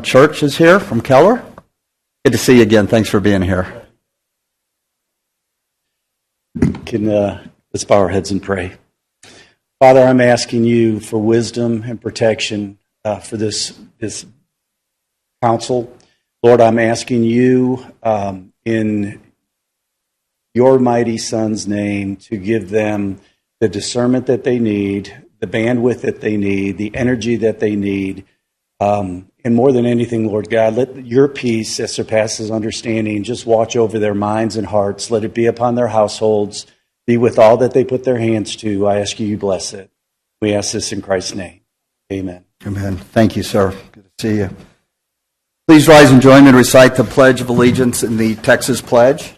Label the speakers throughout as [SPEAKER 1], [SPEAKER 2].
[SPEAKER 1] Church is here from Keller. Good to see you again. Thanks for being here.
[SPEAKER 2] Let's bow our heads and pray. Father, I'm asking you for wisdom and protection for this council. Lord, I'm asking you in your mighty Son's name to give them the discernment that they need, the bandwidth that they need, the energy that they need. And more than anything, Lord God, let your peace that surpasses understanding just watch over their minds and hearts. Let it be upon their households. Be with all that they put their hands to. I ask you bless it. We ask this in Christ's name. Amen.
[SPEAKER 1] Amen. Thank you, sir. Good to see you. Please rise and join me to recite the Pledge of Allegiance in the Texas Pledge.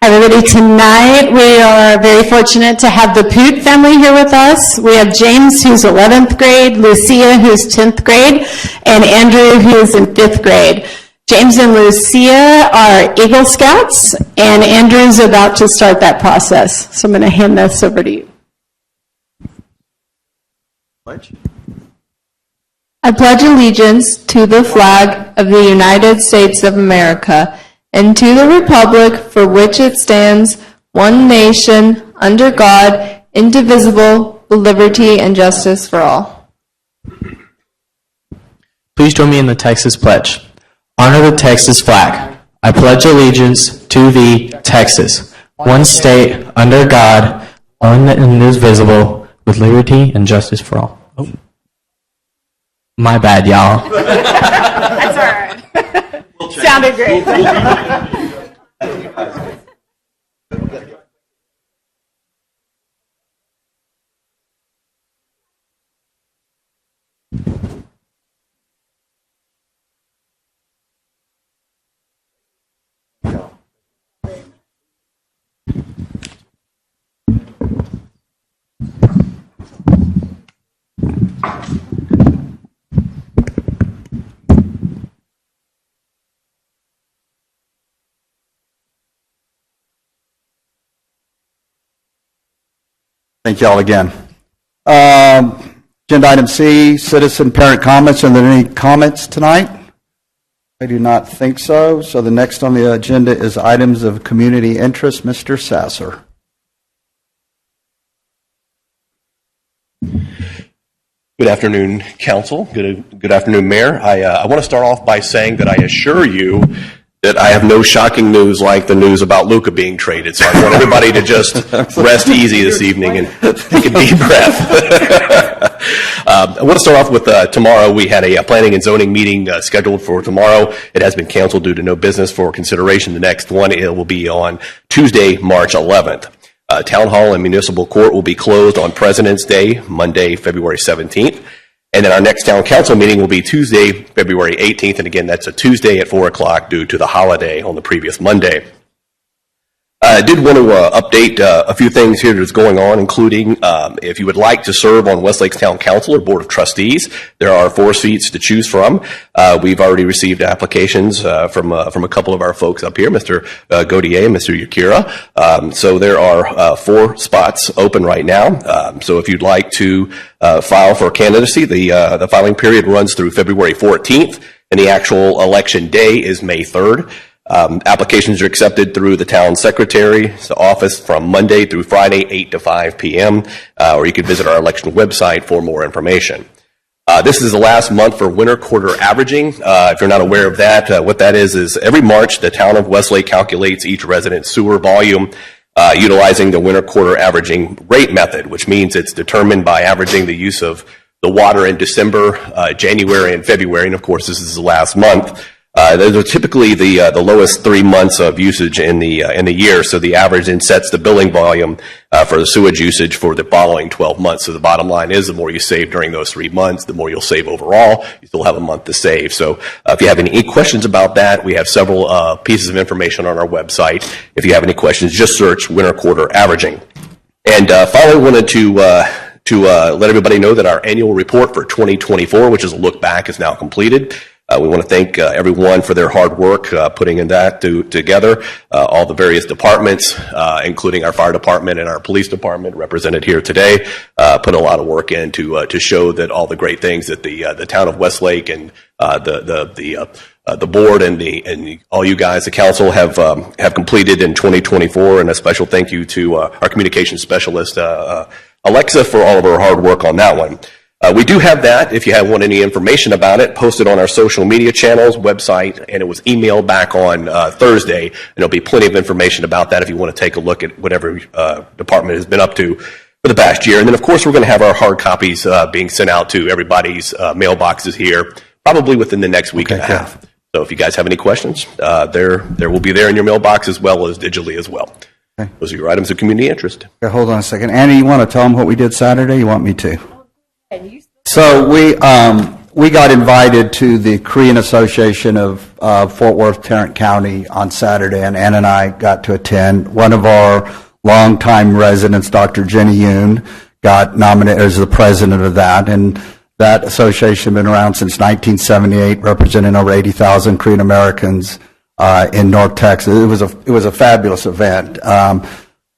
[SPEAKER 3] Hi, everybody. Tonight we are very fortunate to have the Poot family here with us. We have James, who's 11th grade, Lucia, who's 10th grade, and Andrew, who's in 5th grade. James and Lucia are Eagle Scouts, and Andrew's about to start that process. So I'm going to hand this over to you.
[SPEAKER 1] Pledge.
[SPEAKER 4] I pledge allegiance to the flag of the United States of America and to the republic for which it stands, one nation, under God, indivisible, with liberty and justice for all.
[SPEAKER 5] Please join me in the Texas Pledge. Honor the Texas flag. I pledge allegiance to thee, Texas, one state, under God, one indivisible, with liberty and justice for all. Oh. My bad, y'all.
[SPEAKER 3] That's all right. Sounded great.
[SPEAKER 1] Thank you all again. Agenda item C, citizen parent comments. Are there any comments tonight? I do not think so. So the next on the agenda is items of community interest. Mr. Sasser.
[SPEAKER 6] Good afternoon, Council. Good afternoon, Mayor. I want to start off by saying that I assure you that I have no shocking news like the news about Luka being traded. So I want everybody to just rest easy this evening and take a deep breath. I want to start off with tomorrow. We had a planning and zoning meeting scheduled for tomorrow. It has been canceled due to no business for consideration. The next one, it will be on Tuesday, March 11th. Town Hall and Municipal Court will be closed on President's Day, Monday, February 17th. And then our next town council meeting will be Tuesday, February 18th. And again, that's a Tuesday at 4 o'clock due to the holiday on the previous Monday. I did want to update a few things here that's going on, including if you would like to serve on Westlake's Town Council or Board of Trustees, there are 4 seats to choose from. We've already received applications from a couple of our folks up here, Mr. Gaudier and Mr. Yakira. So there are 4 spots open right now. So if you'd like to file for candidacy, the filing period runs through February 14th, and the actual election day is May 3rd. Applications are accepted through the town secretary's office from Monday through Friday, 8 to 5 p.m., or you can visit our election website for more information. This is the last month for winter quarter averaging. If you're not aware of that, what that is every March, the town of Westlake calculates each resident's sewer volume utilizing the winter quarter averaging rate method, which means it's determined by averaging the use of the water in December, January, and February, and of course this is the last month. Those are typically the lowest 3 months of usage in the year. So the average then sets the billing volume for the sewage usage for the following 12 months. So the bottom line is the more you save during those 3 months, the more you'll save overall. You still have a month to save. So if you have any questions about that, we have several pieces of information on our website. If you have any questions, just search winter quarter averaging. And finally, wanted to let everybody know that our annual report for 2024, which is a look back, is now completed. We want to thank everyone for their hard work putting in that together. All the various departments, including our fire department and our police department, represented here today, put a lot of work in to show that all the great things that the town of Westlake and the board and all you guys, the council, have completed in 2024. And a special thank you to our communications specialist, Alexa, for all of her hard work on that one. We do have that, if you want any information about it, posted on our social media channels, website, and it was emailed back on Thursday. And there'll be plenty of information about that if you want to take a look at whatever department has been up to for the past year. And then, of course, we're going to have our hard copies being sent out to everybody's mailboxes here, probably within the next week and a half. So if you guys have any questions, there will be there in your mailbox as well as digitally as well. Okay. Those are your items of community interest.
[SPEAKER 1] Okay, hold on a second. Annie, you want to tell them what we did Saturday? You want me to? So we got invited to the Korean Association of Fort Worth, Tarrant County on Saturday, and Ann and I got to attend. One of our longtime residents, Dr. Jenny Yoon, got nominated as the president of that, and that association has been around since 1978, representing over 80,000 Korean Americans in North Texas. It was a fabulous event.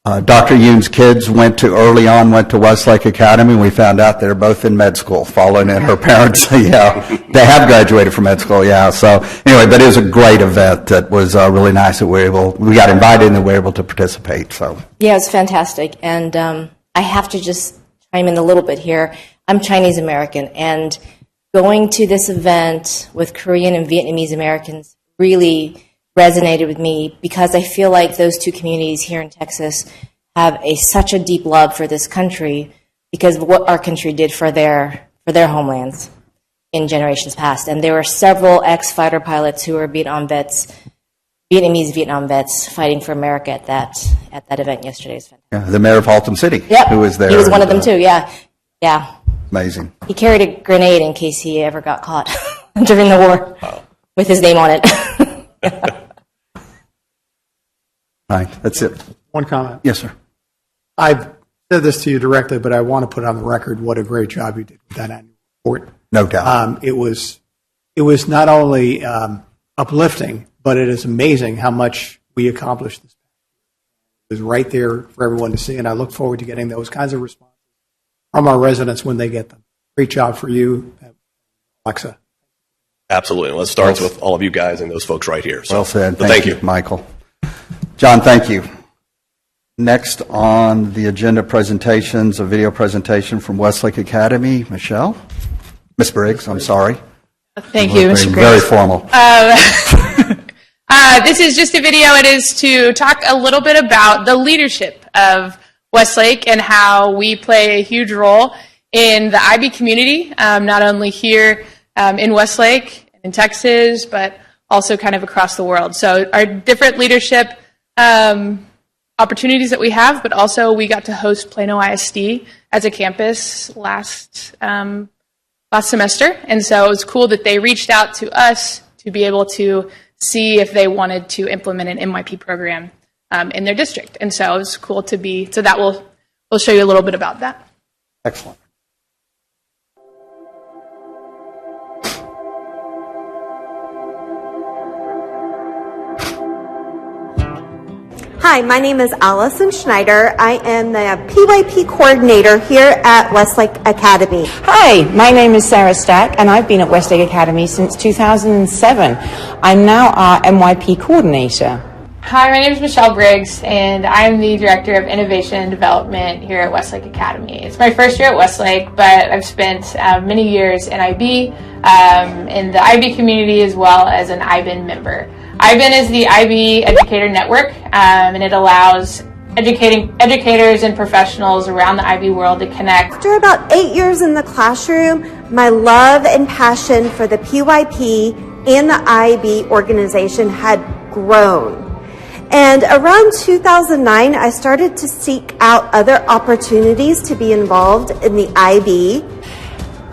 [SPEAKER 1] Dr. Yoon's kids went to Westlake Academy, and we found out they're both in med school, following in her parents. Yeah, they have graduated from med school. Yeah. So anyway, but it was a great event that was really nice that we got invited and we were able to participate. So
[SPEAKER 7] yeah, it's fantastic. And I have to just chime in a little bit here. I'm Chinese American, and going to this event with Korean and Vietnamese Americans really resonated with me because I feel like those two communities here in Texas have such a deep love for this country because of what our country did for their homelands in generations past. And there were several ex-fighter pilots who were Vietnamese Vietnam vets fighting for America at that event yesterday.
[SPEAKER 1] Yeah, the mayor of Haltom City, who was there.
[SPEAKER 7] He was one of them too. Yeah.
[SPEAKER 1] Amazing.
[SPEAKER 7] He carried a grenade in case he ever got caught during the war with his name on it.
[SPEAKER 1] All right, that's it.
[SPEAKER 8] One comment.
[SPEAKER 1] Yes, sir.
[SPEAKER 8] I've said this to you directly, but I want to put on the record what a great job you did with that annual report.
[SPEAKER 1] No doubt.
[SPEAKER 8] It was not only uplifting, but it is amazing how much we accomplished this. It was right there for everyone to see, and I look forward to getting those kinds of responses from our residents when they get them. Great job for you, Alexa.
[SPEAKER 6] Absolutely. Well, it starts with all of you guys and those folks right here. So,
[SPEAKER 1] well said.
[SPEAKER 6] Thank you,
[SPEAKER 1] Michael. John, thank you. Next on the agenda presentations, a video presentation from Westlake Academy. Michelle? Miss Briggs, I'm sorry.
[SPEAKER 9] Thank you, Mr. Griggs.
[SPEAKER 1] Very formal.
[SPEAKER 9] This is just a video. It is to talk a little bit about the leadership of Westlake and how we play a huge role in the IB community, not only here in Westlake, in Texas, but also kind of across the world. So our different leadership opportunities that we have, but also we got to host Plano ISD as a campus last semester. And so it was cool that they reached out to us to be able to see if they wanted to implement an MYP program in their district. And so it was cool to be, so that we'll show you a little bit about that.
[SPEAKER 1] Excellent.
[SPEAKER 10] Hi, my name is Allison Schneider. I am the PYP coordinator here at Westlake Academy.
[SPEAKER 11] Hi, my name is Sarah Stack, and I've been at Westlake Academy since 2007. I'm now our MYP coordinator.
[SPEAKER 9] Hi, my name is Michelle Briggs, and I'm the Director of Innovation and Development here at Westlake Academy. It's my first year at Westlake, but I've spent many years in IB, in the IB community, as well as an IBIN member. IBIN is the IB Educator Network, and it allows educators and professionals around the IB world to connect.
[SPEAKER 10] After about 8 years in the classroom, my love and passion for the PYP and the IB organization had grown. And around 2009, I started to seek out other opportunities to be involved in the IB.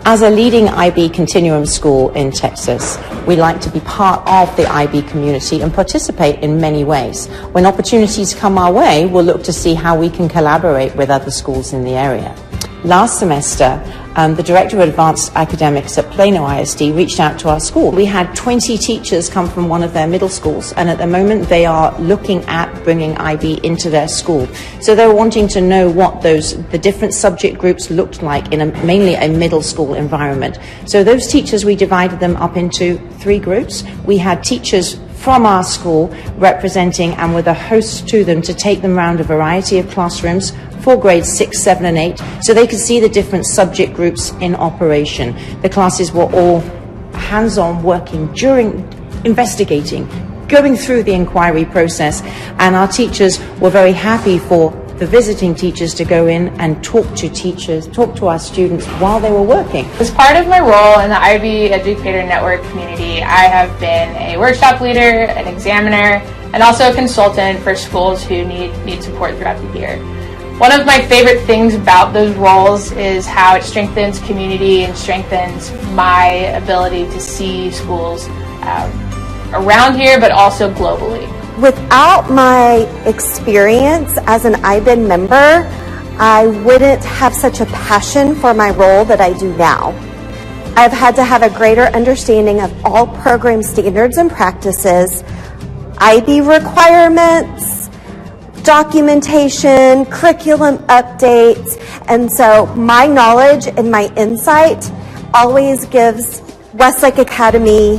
[SPEAKER 11] As a leading IB continuum school in Texas, we like to be part of the IB community and participate in many ways. When opportunities come our way, we'll look to see how we can collaborate with other schools in the area. Last semester, the Director of Advanced Academics at Plano ISD reached out to our school. We had 20 teachers come from one of their middle schools, and at the moment they are looking at bringing IB into their school. So they're wanting to know what the different subject groups looked like in mainly a middle school environment. So those teachers, we divided them up into 3 groups. We had teachers from our school representing and with a host to them to take them around a variety of classrooms for grades 6, 7 and 8 so they could see the different subject groups in operation. The classes were all hands-on working during investigating, going through the inquiry process, and our teachers were very happy for the visiting teachers to go in and talk to our students while they were working.
[SPEAKER 9] As part of my role in the IB Educator Network community, I have been a workshop leader, an examiner, and also a consultant for schools who need support throughout the year. One of my favorite things about those roles is how it strengthens community and strengthens my ability to see schools around here, but also globally.
[SPEAKER 10] Without my experience as an IBIN member, I wouldn't have such a passion for my role that I do now. I've had to have a greater understanding of all program standards and practices, IB requirements, documentation, curriculum updates, and so my knowledge and my insight always gives Westlake Academy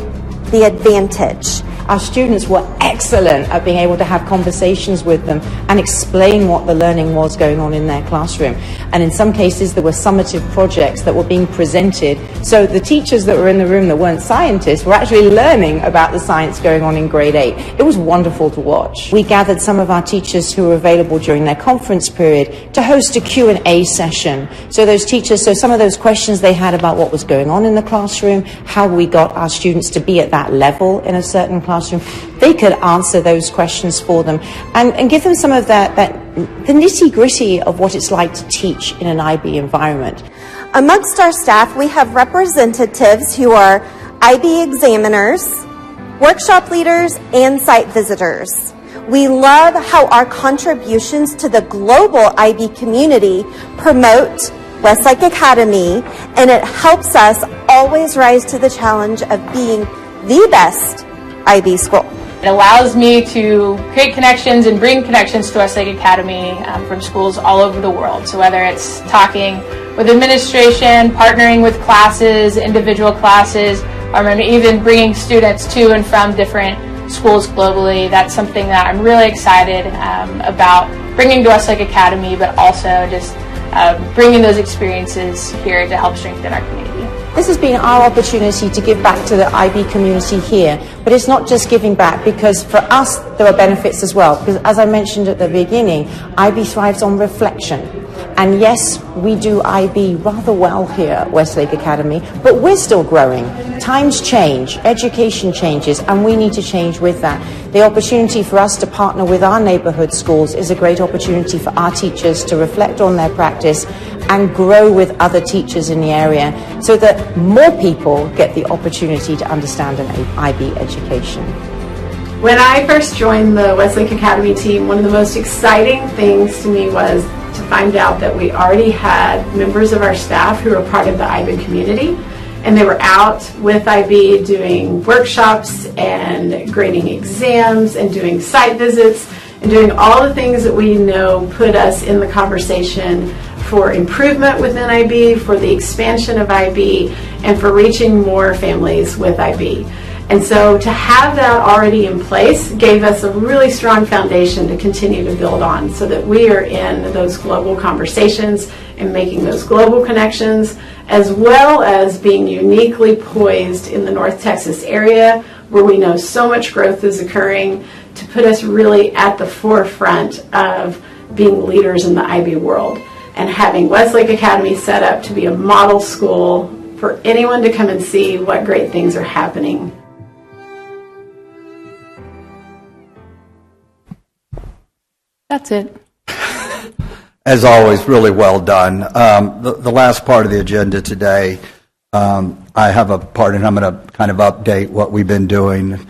[SPEAKER 10] the advantage.
[SPEAKER 11] Our students were excellent at being able to have conversations with them and explain what the learning was going on in their classroom. And in some cases, there were summative projects that were being presented. So the teachers that were in the room that weren't scientists were actually learning about the science going on in grade 8. It was wonderful to watch. We gathered some of our teachers who were available during their conference period to host a Q&A session. So those teachers, some of those questions they had about what was going on in the classroom, how we got our students to be at that level in a certain classroom, they could answer those questions for them and give them some of the nitty-gritty of what it's like to teach in an IB environment.
[SPEAKER 10] Amongst our staff, we have representatives who are IB examiners, workshop leaders, and site visitors. We love how our contributions to the global IB community promote Westlake Academy, and it helps us always rise to the challenge of being the best IB school.
[SPEAKER 9] It allows me to create connections and bring connections to Westlake Academy from schools all over the world. So whether it's talking with administration, partnering with classes, individual classes, or even bringing students to and from different schools globally, that's something that I'm really excited about bringing to Westlake Academy, but also just bringing those experiences here to help strengthen our community.
[SPEAKER 11] This has been our opportunity to give back to the IB community here, but it's not just giving back, because for us there are benefits as well, because as I mentioned at the beginning, IB thrives on reflection. And yes, we do IB rather well here at Westlake Academy, but we're still growing. Times change, education changes, and we need to change with that. The opportunity for us to partner with our neighborhood schools is a great opportunity for our teachers to reflect on their practice and grow with other teachers in the area so that more people get the opportunity to understand an IB education.
[SPEAKER 3] When I first joined the Westlake Academy team, one of the most exciting things to me was to find out that we already had members of our staff who were part of the IB community, and they were out with IB doing workshops and grading exams and doing site visits and doing all the things that we know put us in the conversation for improvement within IB, for the expansion of IB, and for reaching more families with IB. And so to have that already in place gave us a really strong foundation to continue to build on, so that we are in those global conversations and making those global connections, as well as being uniquely poised in the North Texas area where we know so much growth is occurring, to put us really at the forefront of being leaders in the IB world, and having Westlake Academy set up to be a model school for anyone to come and see what great things are happening. That's it.
[SPEAKER 1] As always, really well done. The last part of the agenda today, I have a part, and I'm going to kind of update what we've been doing.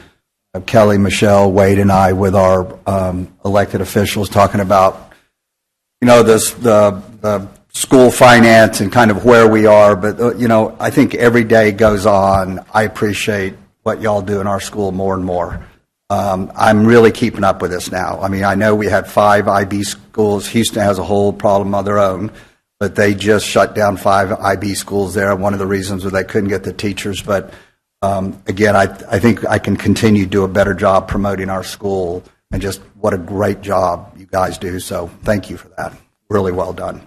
[SPEAKER 1] Kelly, Michelle, Wade, and I, with our elected officials, talking about, the school finance and kind of where we are, but, you know, I think every day goes on, I appreciate what y'all do in our school more and more. I'm really keeping up with this now. I mean, I know we had 5 IB schools. Houston has a whole problem of their own, but they just shut down 5 IB schools there. One of the reasons was they couldn't get the teachers. But again, I think I can continue to do a better job promoting our school, and just what a great job you guys do. So thank you for that. Really well done.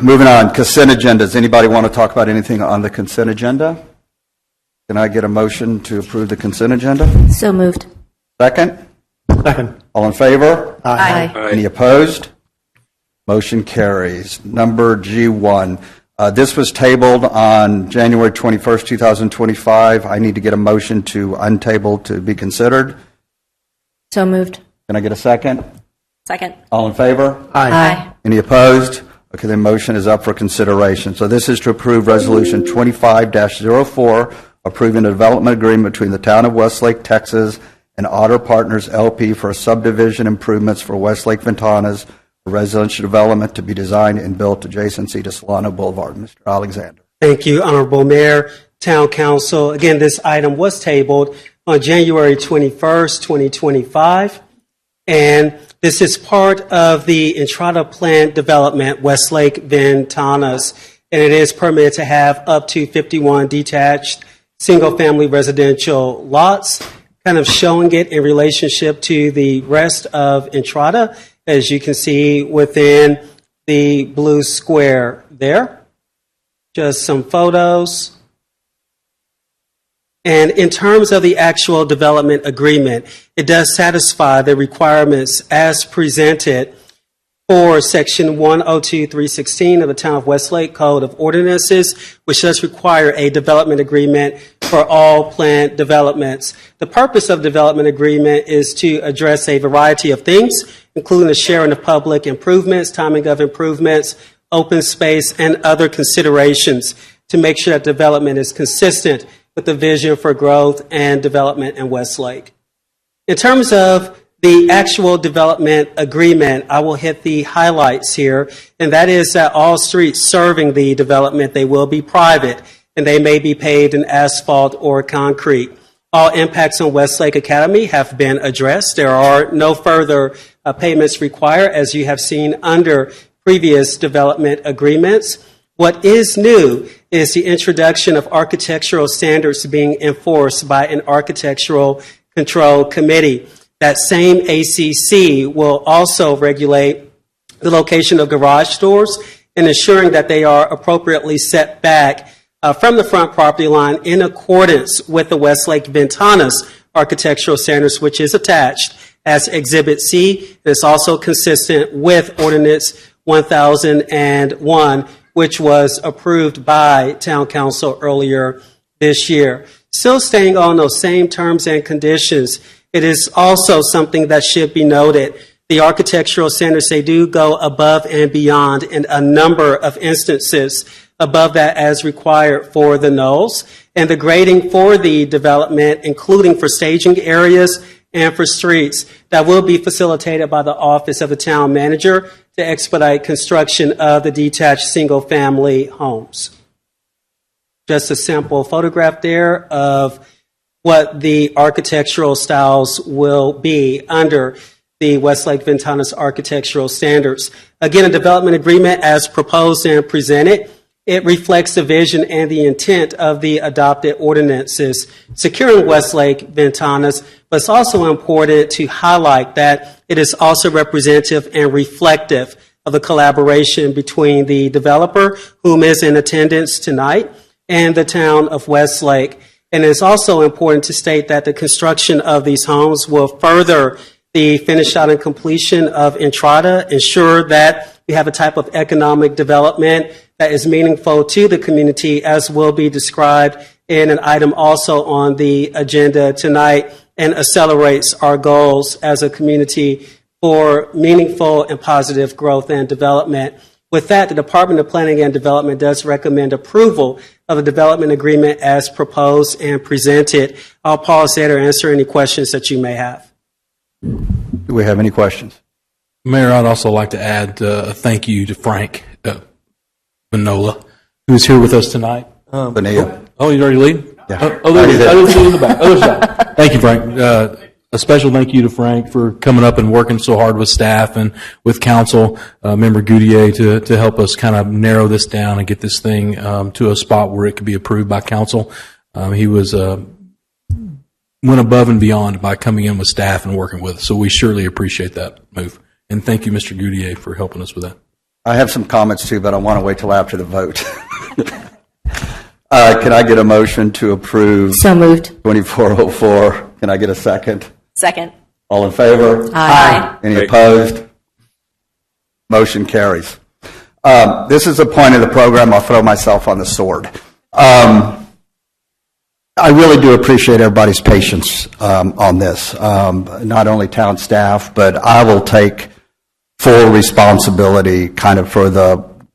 [SPEAKER 1] Moving on, consent agenda. Does anybody want to talk about anything on the consent agenda? Can I get a motion to approve the consent agenda?
[SPEAKER 7] So moved.
[SPEAKER 1] Second?
[SPEAKER 8] Second.
[SPEAKER 1] All in favor?
[SPEAKER 7] Aye.
[SPEAKER 1] Any opposed? Motion carries. Number G1. This was tabled on January 21st, 2025. I need to get a motion to untable to be considered.
[SPEAKER 7] So moved.
[SPEAKER 1] Can I get a second?
[SPEAKER 7] Second.
[SPEAKER 1] All in favor?
[SPEAKER 7] Aye.
[SPEAKER 1] Any opposed? Okay, the motion is up for consideration. So this is to approve Resolution 25-04, approving a development agreement between the Town of Westlake, Texas, and Otter Partners LP for subdivision improvements for Westlake Ventanas, a residential development to be designed and built adjacency to Solano Boulevard. Mr. Alexander.
[SPEAKER 12] Thank you, Honorable Mayor, Town Council. Again, this item was tabled on January 21st, 2025, and this is part of the Entrada Plant Development, Westlake Ventanas, and it is permitted to have up to 51 detached single-family residential lots, kind of showing it in relationship to the rest of Entrada, as you can see within the blue square there. Just some photos. And in terms of the actual development agreement, it does satisfy the requirements as presented for Section 102.316 of the Town of Westlake Code of Ordinances, which does require a development agreement for all plant developments. The purpose of development agreement is to address a variety of things, including the sharing of public improvements, timing of improvements, open space, and other considerations to make sure that development is consistent with the vision for growth and development in Westlake. In terms of the actual development agreement, I will hit the highlights here, and that is that all streets serving the development, they will be private, and they may be paved in asphalt or concrete. All impacts on Westlake Academy have been addressed. There are no further payments required, as you have seen under previous development agreements. What is new is the introduction of architectural standards being enforced by an architectural control committee. That same ACC will also regulate the location of garage doors and ensuring that they are appropriately set back from the front property line in accordance with the Westlake Ventanas architectural standards, which is attached as Exhibit C. It's also consistent with Ordinance 1001, which was approved by Town Council earlier this year. Still staying on those same terms and conditions, it is also something that should be noted. The architectural standards, they do go above and beyond in a number of instances above that as required for the knolls. And the grading for the development, including for staging areas and for streets, that will be facilitated by the Office of the Town Manager to expedite construction of the detached single-family homes. Just a simple photograph there of what the architectural styles will be under the Westlake Ventanas architectural standards. Again, a development agreement as proposed and presented, it reflects the vision and the intent of the adopted ordinances securing Westlake Ventanas, but it's also important to highlight that it is also representative and reflective of the collaboration between the developer, whom is in attendance tonight, and the town of Westlake. And it's also important to state that the construction of these homes will further the finish out and completion of Entrada, ensure that we have a type of economic development that is meaningful to the community, as will be described in an item also on the agenda tonight, and accelerates our goals as a community for meaningful and positive growth and development. With that, the Department of Planning and Development does recommend approval of the development agreement as proposed and presented. I'll pause there to answer any questions that you may have.
[SPEAKER 1] Do we have any questions?
[SPEAKER 13] Mayor, I'd also like to add a thank you to Frank Manola, who's here with us tonight.
[SPEAKER 1] Bonilla.
[SPEAKER 13] Oh, you already leave?
[SPEAKER 1] Yeah.
[SPEAKER 13] Oh, there he is. I didn't see you in the back. Other side. Thank you, Frank. A special thank you to Frank for coming up and working so hard with staff and with council, Member Goudier, to help us kind of narrow this down and get this thing to a spot where it could be approved by council. He was went above and beyond by coming in with staff and working with us, so we surely appreciate that move. And thank you, Mr. Goudier, for helping us with that.
[SPEAKER 1] I have some comments too, but I want to wait till after the vote. Can I get a motion to approve?
[SPEAKER 7] So moved.
[SPEAKER 1] 2404. Can I get a second?
[SPEAKER 7] Second.
[SPEAKER 1] All in favor?
[SPEAKER 7] Aye.
[SPEAKER 1] Any opposed? Motion carries. This is a point of the program. I'll throw myself on the sword. I really do appreciate everybody's patience on this, not only town staff, but I will take full responsibility kind of for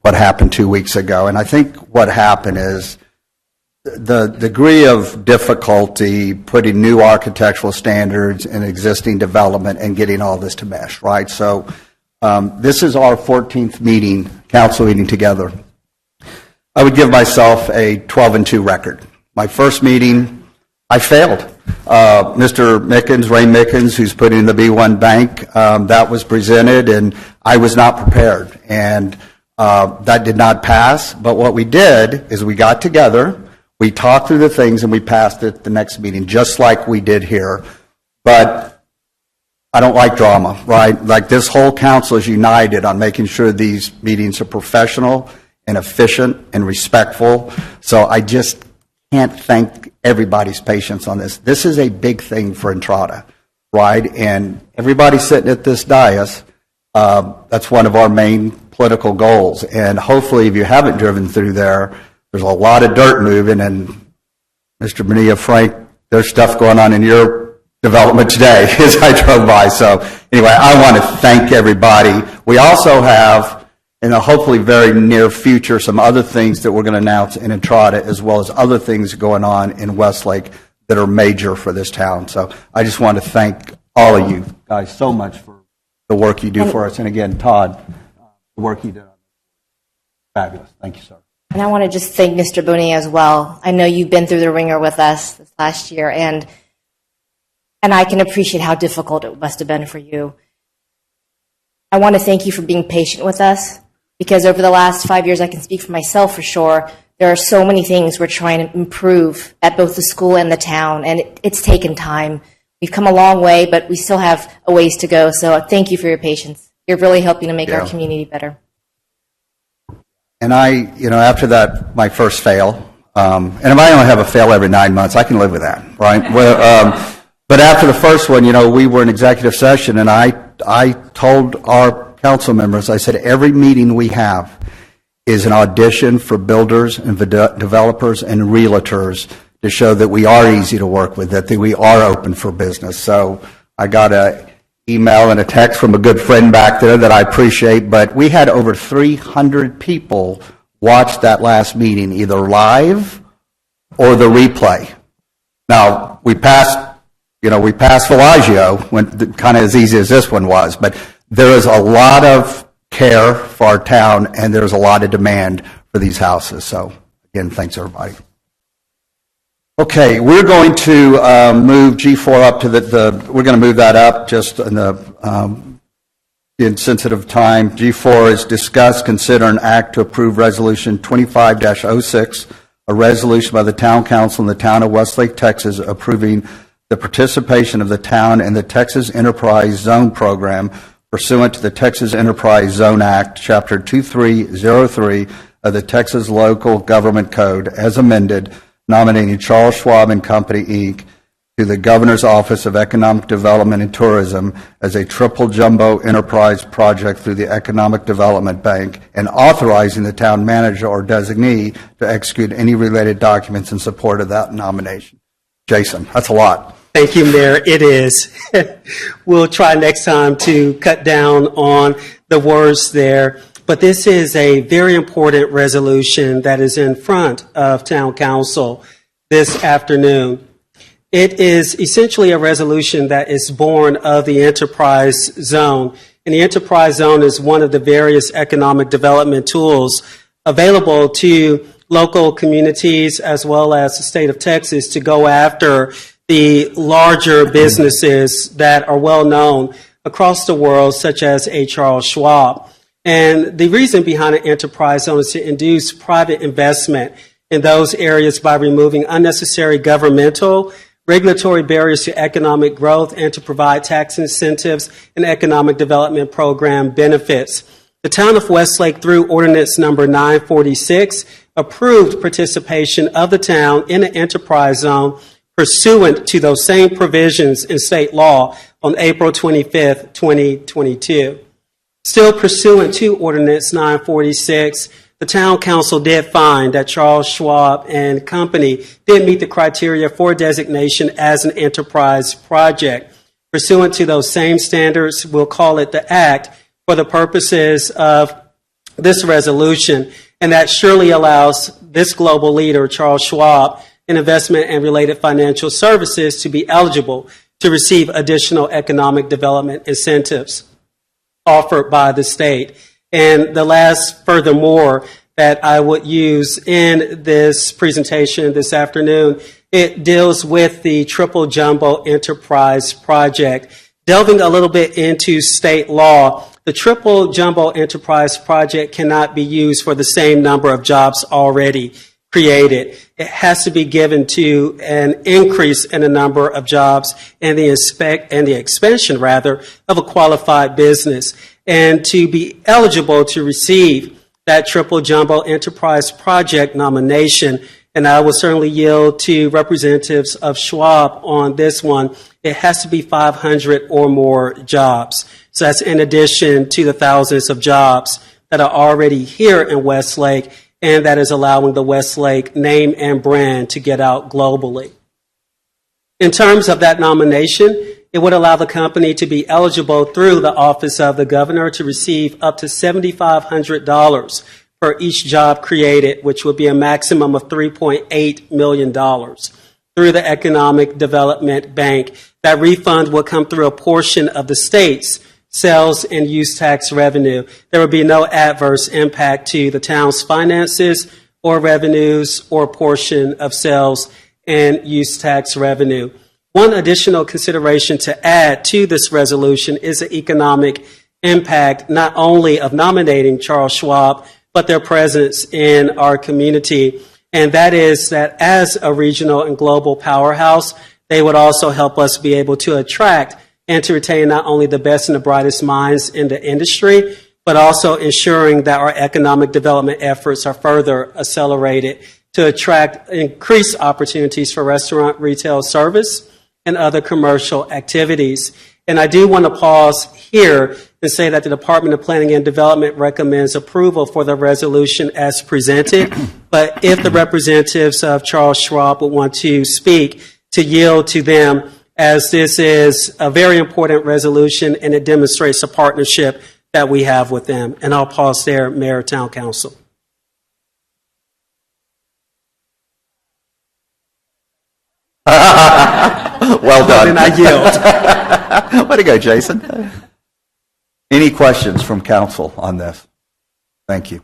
[SPEAKER 1] what happened 2 weeks ago. And I think what happened is the degree of difficulty putting new architectural standards in existing development and getting all this to mesh, right? So this is our 14th council meeting together. I would give myself a 12-2 record. My first meeting, I failed. Mr. Mickens, Ray Mickens, who's putting in the B1 bank, that was presented, and I was not prepared. And that did not pass. But what we did is we got together, we talked through the things, and we passed it the next meeting, just like we did here. But I don't like drama, right? Like this whole council is united on making sure these meetings are professional and efficient and respectful. So I just can't thank everybody's patience on this. This is a big thing for Entrada, right? And everybody sitting at this dais, that's one of our main political goals. And hopefully, if you haven't driven through there, there's a lot of dirt moving. And Mr. Bonilla, Frank, there's stuff going on in your development today as I drove by. So anyway, I want to thank everybody. We also have, in the hopefully very near future, some other things that we're going to announce in Entrada, as well as other things going on in Westlake that are major for this town. So I just want to thank all of you guys so much for the work you do for us. And again, Todd, the work you did. Fabulous. Thank you, sir.
[SPEAKER 7] And I want to just thank Mr. Bonilla as well. I know you've been through the ringer with us this last year, and I can appreciate how difficult it must have been for you. I want to thank you for being patient with us, because over the last 5 years, I can speak for myself for sure, there are so many things we're trying to improve at both the school and the town, and it's taken time. We've come a long way, but we still have a ways to go, so thank you for your patience. You're really helping to make our community better.
[SPEAKER 1] And after that, my first fail, and if I only have a fail every 9 months, I can live with that, right? Well, but after the first one, we were in executive session, and I told our council members, I said, every meeting we have is an audition for builders and developers and realtors to show that we are easy to work with, that we are open for business. So I got an email and a text from a good friend back there that I appreciate, but we had over 300 people watch that last meeting, either live or the replay. Now, we passed Villaggio, kind of as easy as this one was, but there is a lot of care for our town, and there's a lot of demand for these houses. So, again, thanks, everybody. Okay, we're going to move G4 up to we're going to move that up just in the insensitive time. G4 is discuss, consider, and act to approve Resolution 25-06, a resolution by the Town Council in the town of Westlake, Texas, approving the participation of the town in the Texas Enterprise Zone Program pursuant to the Texas Enterprise Zone Act, Chapter 2303 of the Texas Local Government Code, as amended, nominating Charles Schwab and Company, Inc., to the Governor's Office of Economic Development and Tourism as a triple jumbo enterprise project through the Economic Development Bank, and authorizing the town manager or designee to execute any related documents in support of that nomination. Jason, that's a lot.
[SPEAKER 12] Thank you, Mayor. It is. We'll try next time to cut down on the words there. But this is a very important resolution that is in front of Town Council this afternoon. It is essentially a resolution that is born of the enterprise zone. And the enterprise zone is one of the various economic development tools available to local communities as well as the state of Texas to go after the larger businesses that are well known across the world, such as a Charles Schwab. And the reason behind an enterprise zone is to induce private investment in those areas by removing unnecessary governmental regulatory barriers to economic growth and to provide tax incentives and economic development program benefits. The town of Westlake, through ordinance number 946, approved participation of the town in an enterprise zone pursuant to those same provisions in state law on April 25th, 2022. Still pursuant to ordinance 946, the town council did find that Charles Schwab and Company did meet the criteria for designation as an enterprise project. Pursuant to those same standards, we'll call it the Act for the purposes of this resolution, and that surely allows this global leader, Charles Schwab, in investment and related financial services to be eligible to receive additional economic development incentives offered by the state. And the last, furthermore, that I would use in this presentation this afternoon, it deals with the Triple Jumbo Enterprise Project. Delving a little bit into state law, the Triple Jumbo Enterprise Project cannot be used for the same number of jobs already created. It has to be given to an increase in the number of jobs and the expansion, of a qualified business. And to be eligible to receive that Triple Jumbo Enterprise Project nomination, and I will certainly yield to representatives of Schwab on this one, it has to be 500 or more jobs. So that's in addition to the thousands of jobs that are already here in Westlake, and that is allowing the Westlake name and brand to get out globally. In terms of that nomination, it would allow the company to be eligible through the Office of the Governor to receive up to $7,500 for each job created, which would be a maximum of $3.8 million. Through the Economic Development Bank, that refund will come through a portion of the state's sales and use tax revenue. There will be no adverse impact to the town's finances or revenues or portion of sales and use tax revenue. One additional consideration to add to this resolution is the economic impact not only of nominating Charles Schwab, but their presence in our community. And that is that as a regional and global powerhouse, they would also help us be able to attract and to retain not only the best and the brightest minds in the industry, but also ensuring that our economic development efforts are further accelerated to attract increased opportunities for restaurant, retail service, and other commercial activities. And I do want to pause here and say that the Department of Planning and Development recommends approval for the resolution as presented. But if the representatives of Charles Schwab would want to speak, to yield to them, as this is a very important resolution and it demonstrates a partnership that we have with them. And I'll pause there, Mayor, Town Council.
[SPEAKER 1] Well done.
[SPEAKER 12] Then I yield.
[SPEAKER 1] Way to go, Jason. Any questions from council on this? Thank you.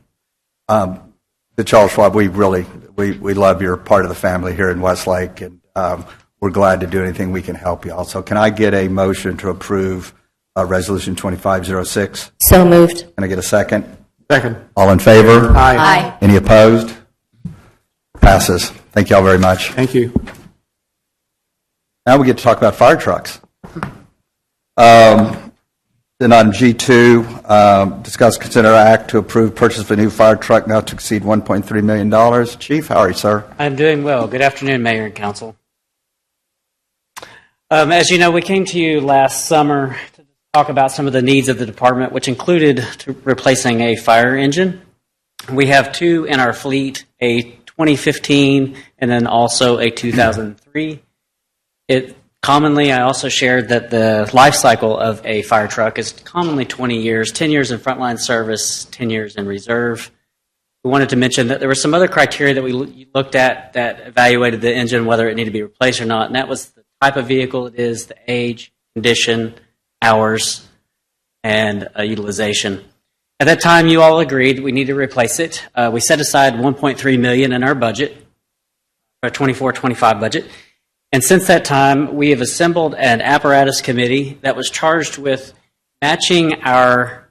[SPEAKER 1] To Charles Schwab, we love your part of the family here in Westlake, and we're glad to do anything we can help you. Also, can I get a motion to approve Resolution 2506?
[SPEAKER 7] So moved.
[SPEAKER 1] Can I get a second?
[SPEAKER 8] Second.
[SPEAKER 1] All in favor?
[SPEAKER 7] Aye.
[SPEAKER 1] Any opposed? Passes. Thank you all very much.
[SPEAKER 8] Thank you.
[SPEAKER 1] Now we get to talk about fire trucks. Then on G2, discuss, consider act to approve purchase of a new fire truck not to exceed $1.3 million. Chief, how are you, sir?
[SPEAKER 14] I'm doing well. Good afternoon, Mayor and Council. As you know, we came to you last summer to talk about some of the needs of the department, which included replacing a fire engine. We have two in our fleet, a 2015 and then also a 2003. Commonly, I also shared that the life cycle of a fire truck is commonly 20 years, 10 years in frontline service, 10 years in reserve. We wanted to mention that there were some other criteria that we looked at that evaluated the engine, whether it needed to be replaced or not, and that was the type of vehicle it is, the age, condition, hours. and utilization. At that time, you all agreed we need to replace it. We set aside $1.3 million in our budget, our 24-25 budget. And since that time, we have assembled an apparatus committee that was charged with matching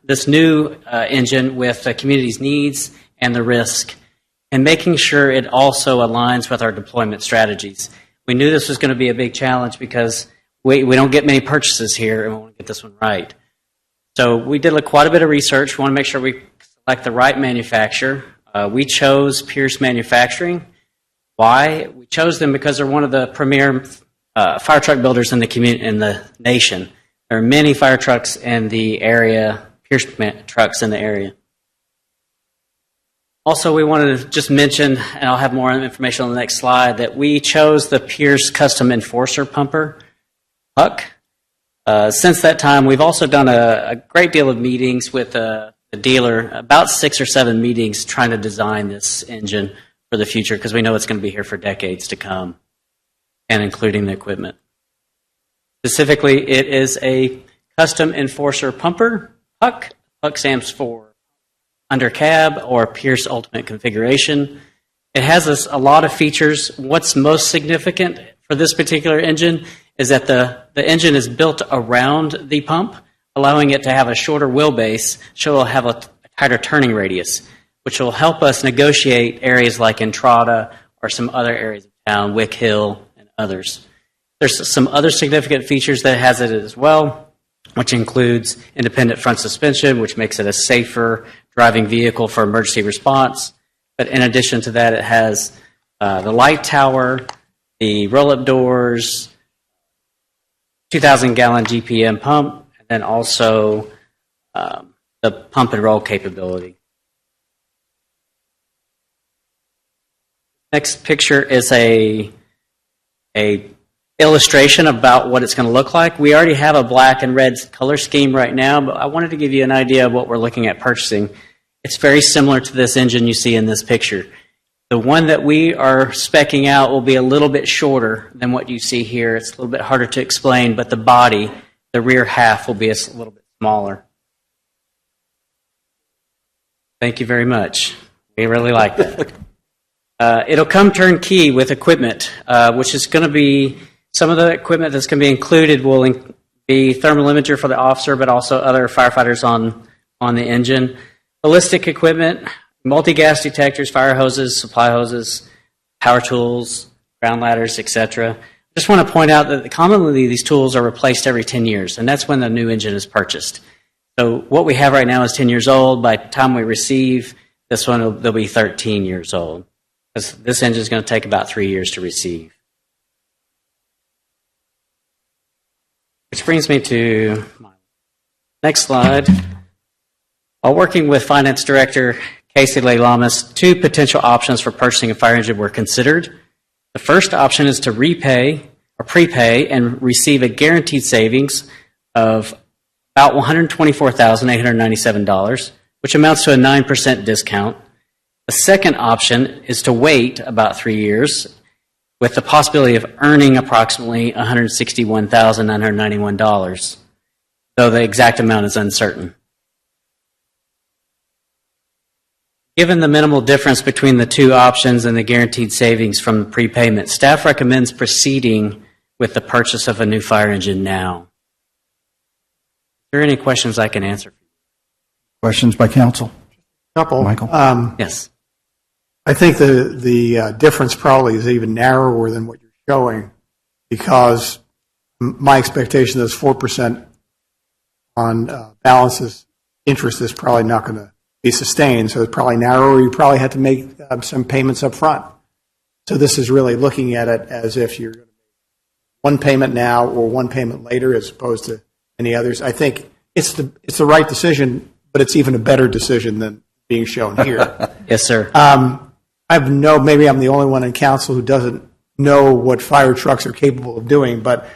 [SPEAKER 14] this new engine with the community's needs and the risk, and making sure it also aligns with our deployment strategies. We knew this was going to be a big challenge because we don't get many purchases here, and we want to get this one right. So we did quite a bit of research. We want to make sure we select the right manufacturer. We chose Pierce Manufacturing. Why? We chose them because they're one of the premier fire truck builders in the nation. There are many fire trucks in the area, Pierce trucks in the area. Also, we wanted to just mention, and I'll have more information on the next slide, that we chose the Pierce Custom Enforcer Pumper, PUC. Since that time, we've also done a great deal of meetings with the dealer, about 6 or 7 meetings trying to design this engine for the future, because we know it's going to be here for decades to come, and including the equipment. Specifically, it is a Custom Enforcer Pumper, PUC. PUC stands for Under Cab or Pierce Ultimate Configuration. It has a lot of features. What's most significant for this particular engine is that the engine is built around the pump, allowing it to have a shorter wheelbase, so it'll have a tighter turning radius, which will help us negotiate areas like Entrada or some other areas of town, Wick Hill and others. There's some other significant features that it has it as well, which includes independent front suspension, which makes it a safer driving vehicle for emergency response. But in addition to that, it has the light tower, the roll-up doors, 2,000-gallon GPM pump, and then also the pump and roll capability. Next picture is a illustration about what it's going to look like. We already have a black and red color scheme right now, but I wanted to give you an idea of what we're looking at purchasing. It's very similar to this engine you see in this picture. The one that we are speccing out will be a little bit shorter than what you see here. It's a little bit harder to explain, but the body, the rear half, will be a little bit smaller. Thank you very much. We really like that. It'll come turnkey with equipment, which is going to be some of the equipment that's going to be included will be thermal imager for the officer, but also other firefighters on the engine. Ballistic equipment, multi-gas detectors, fire hoses, supply hoses, power tools, ground ladders, etc. I just want to point out that commonly these tools are replaced every 10 years, and that's when the new engine is purchased. So what we have right now is 10 years old. By the time we receive this one, they'll be 13 years old. This engine is going to take about 3 years to receive. Which brings me to my next slide. While working with Finance Director Casey Lamas, 2 potential options for purchasing a fire engine were considered. The first option is to repay or prepay and receive a guaranteed savings of about $124,897, which amounts to a 9% discount. The second option is to wait about 3 years with the possibility of earning approximately $161,991, though the exact amount is uncertain. Given the minimal difference between the 2 options and the guaranteed savings from the prepayment, staff recommends proceeding with the purchase of a new fire engine now. Are there any questions I can answer?
[SPEAKER 1] Questions by council?
[SPEAKER 8] Couple.
[SPEAKER 1] Michael?
[SPEAKER 14] Yes.
[SPEAKER 8] I think the difference probably is even narrower than what you're showing, because my expectation is 4% on balances interest is probably not going to be sustained, so it's probably narrower. You probably had to make some payments up front. So this is really looking at it as if you're going to make one payment now or one payment later as opposed to any others. I think it's the right decision, but it's even a better decision than being shown here.
[SPEAKER 14] Yes, sir.
[SPEAKER 8] Maybe I'm the only one in council who doesn't know what fire trucks are capable of doing, but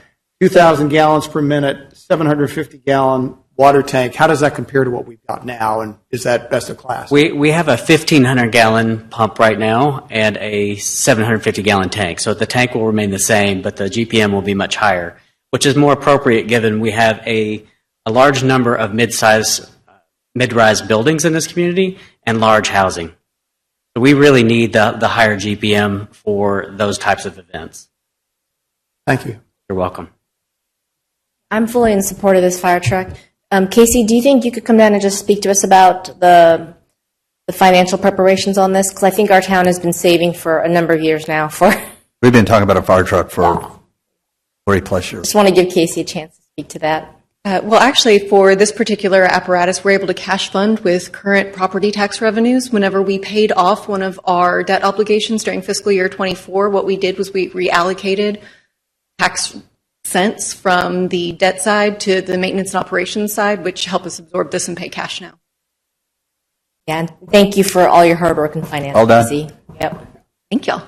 [SPEAKER 8] 2,000 gallons per minute, 750-gallon water tank, how does that compare to what we've got now, and is that best of class?
[SPEAKER 14] We have a 1,500-gallon pump right now and a 750-gallon tank. So the tank will remain the same, but the GPM will be much higher, which is more appropriate given we have a a large number of mid-rise buildings in this community and large housing. So we really need the higher GPM for those types of events.
[SPEAKER 8] Thank you.
[SPEAKER 14] You're welcome.
[SPEAKER 7] I'm fully in support of this fire truck. Casey, do you think you could come down and just speak to us about the financial preparations on this? Because I think our town has been saving for a number of years now for...
[SPEAKER 1] We've been talking about a fire truck for 40-plus years.
[SPEAKER 7] Just want to give Casey a chance to speak to that.
[SPEAKER 15] Well, actually, for this particular apparatus, we're able to cash fund with current property tax revenues. Whenever we paid off one of our debt obligations during fiscal year 24, what we did was we reallocated tax cents from the debt side to the maintenance and operations side, which help us absorb this and pay cash now.
[SPEAKER 7] Yeah, and thank you for all your hard work in finance,
[SPEAKER 1] All done.
[SPEAKER 7] Casey. Yep.
[SPEAKER 15] Thank y'all.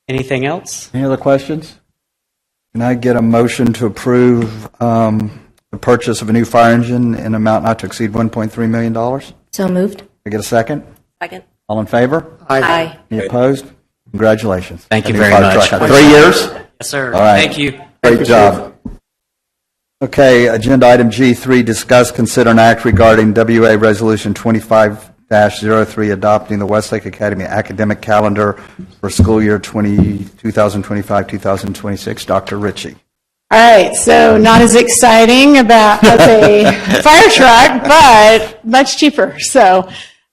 [SPEAKER 14] Anything else?
[SPEAKER 1] Any other questions? Can I get a motion to approve the purchase of a new fire engine in an amount not to exceed $1.3 million?
[SPEAKER 7] So moved.
[SPEAKER 1] Can I get a second?
[SPEAKER 7] Second.
[SPEAKER 1] All in favor?
[SPEAKER 7] Aye.
[SPEAKER 1] Any opposed? Congratulations.
[SPEAKER 14] Thank you
[SPEAKER 1] A new
[SPEAKER 14] very
[SPEAKER 1] fire
[SPEAKER 14] much.
[SPEAKER 1] truck. 3 years?
[SPEAKER 14] Yes, sir.
[SPEAKER 1] All right.
[SPEAKER 14] Thank you.
[SPEAKER 1] Great job. Okay, agenda item G3, discuss, consider, and act regarding WA Resolution 25-03, adopting the Westlake Academy academic calendar for school year 2025-2026. Dr. Ritchie.
[SPEAKER 3] All right, so not as exciting about as a fire truck, but much cheaper. So,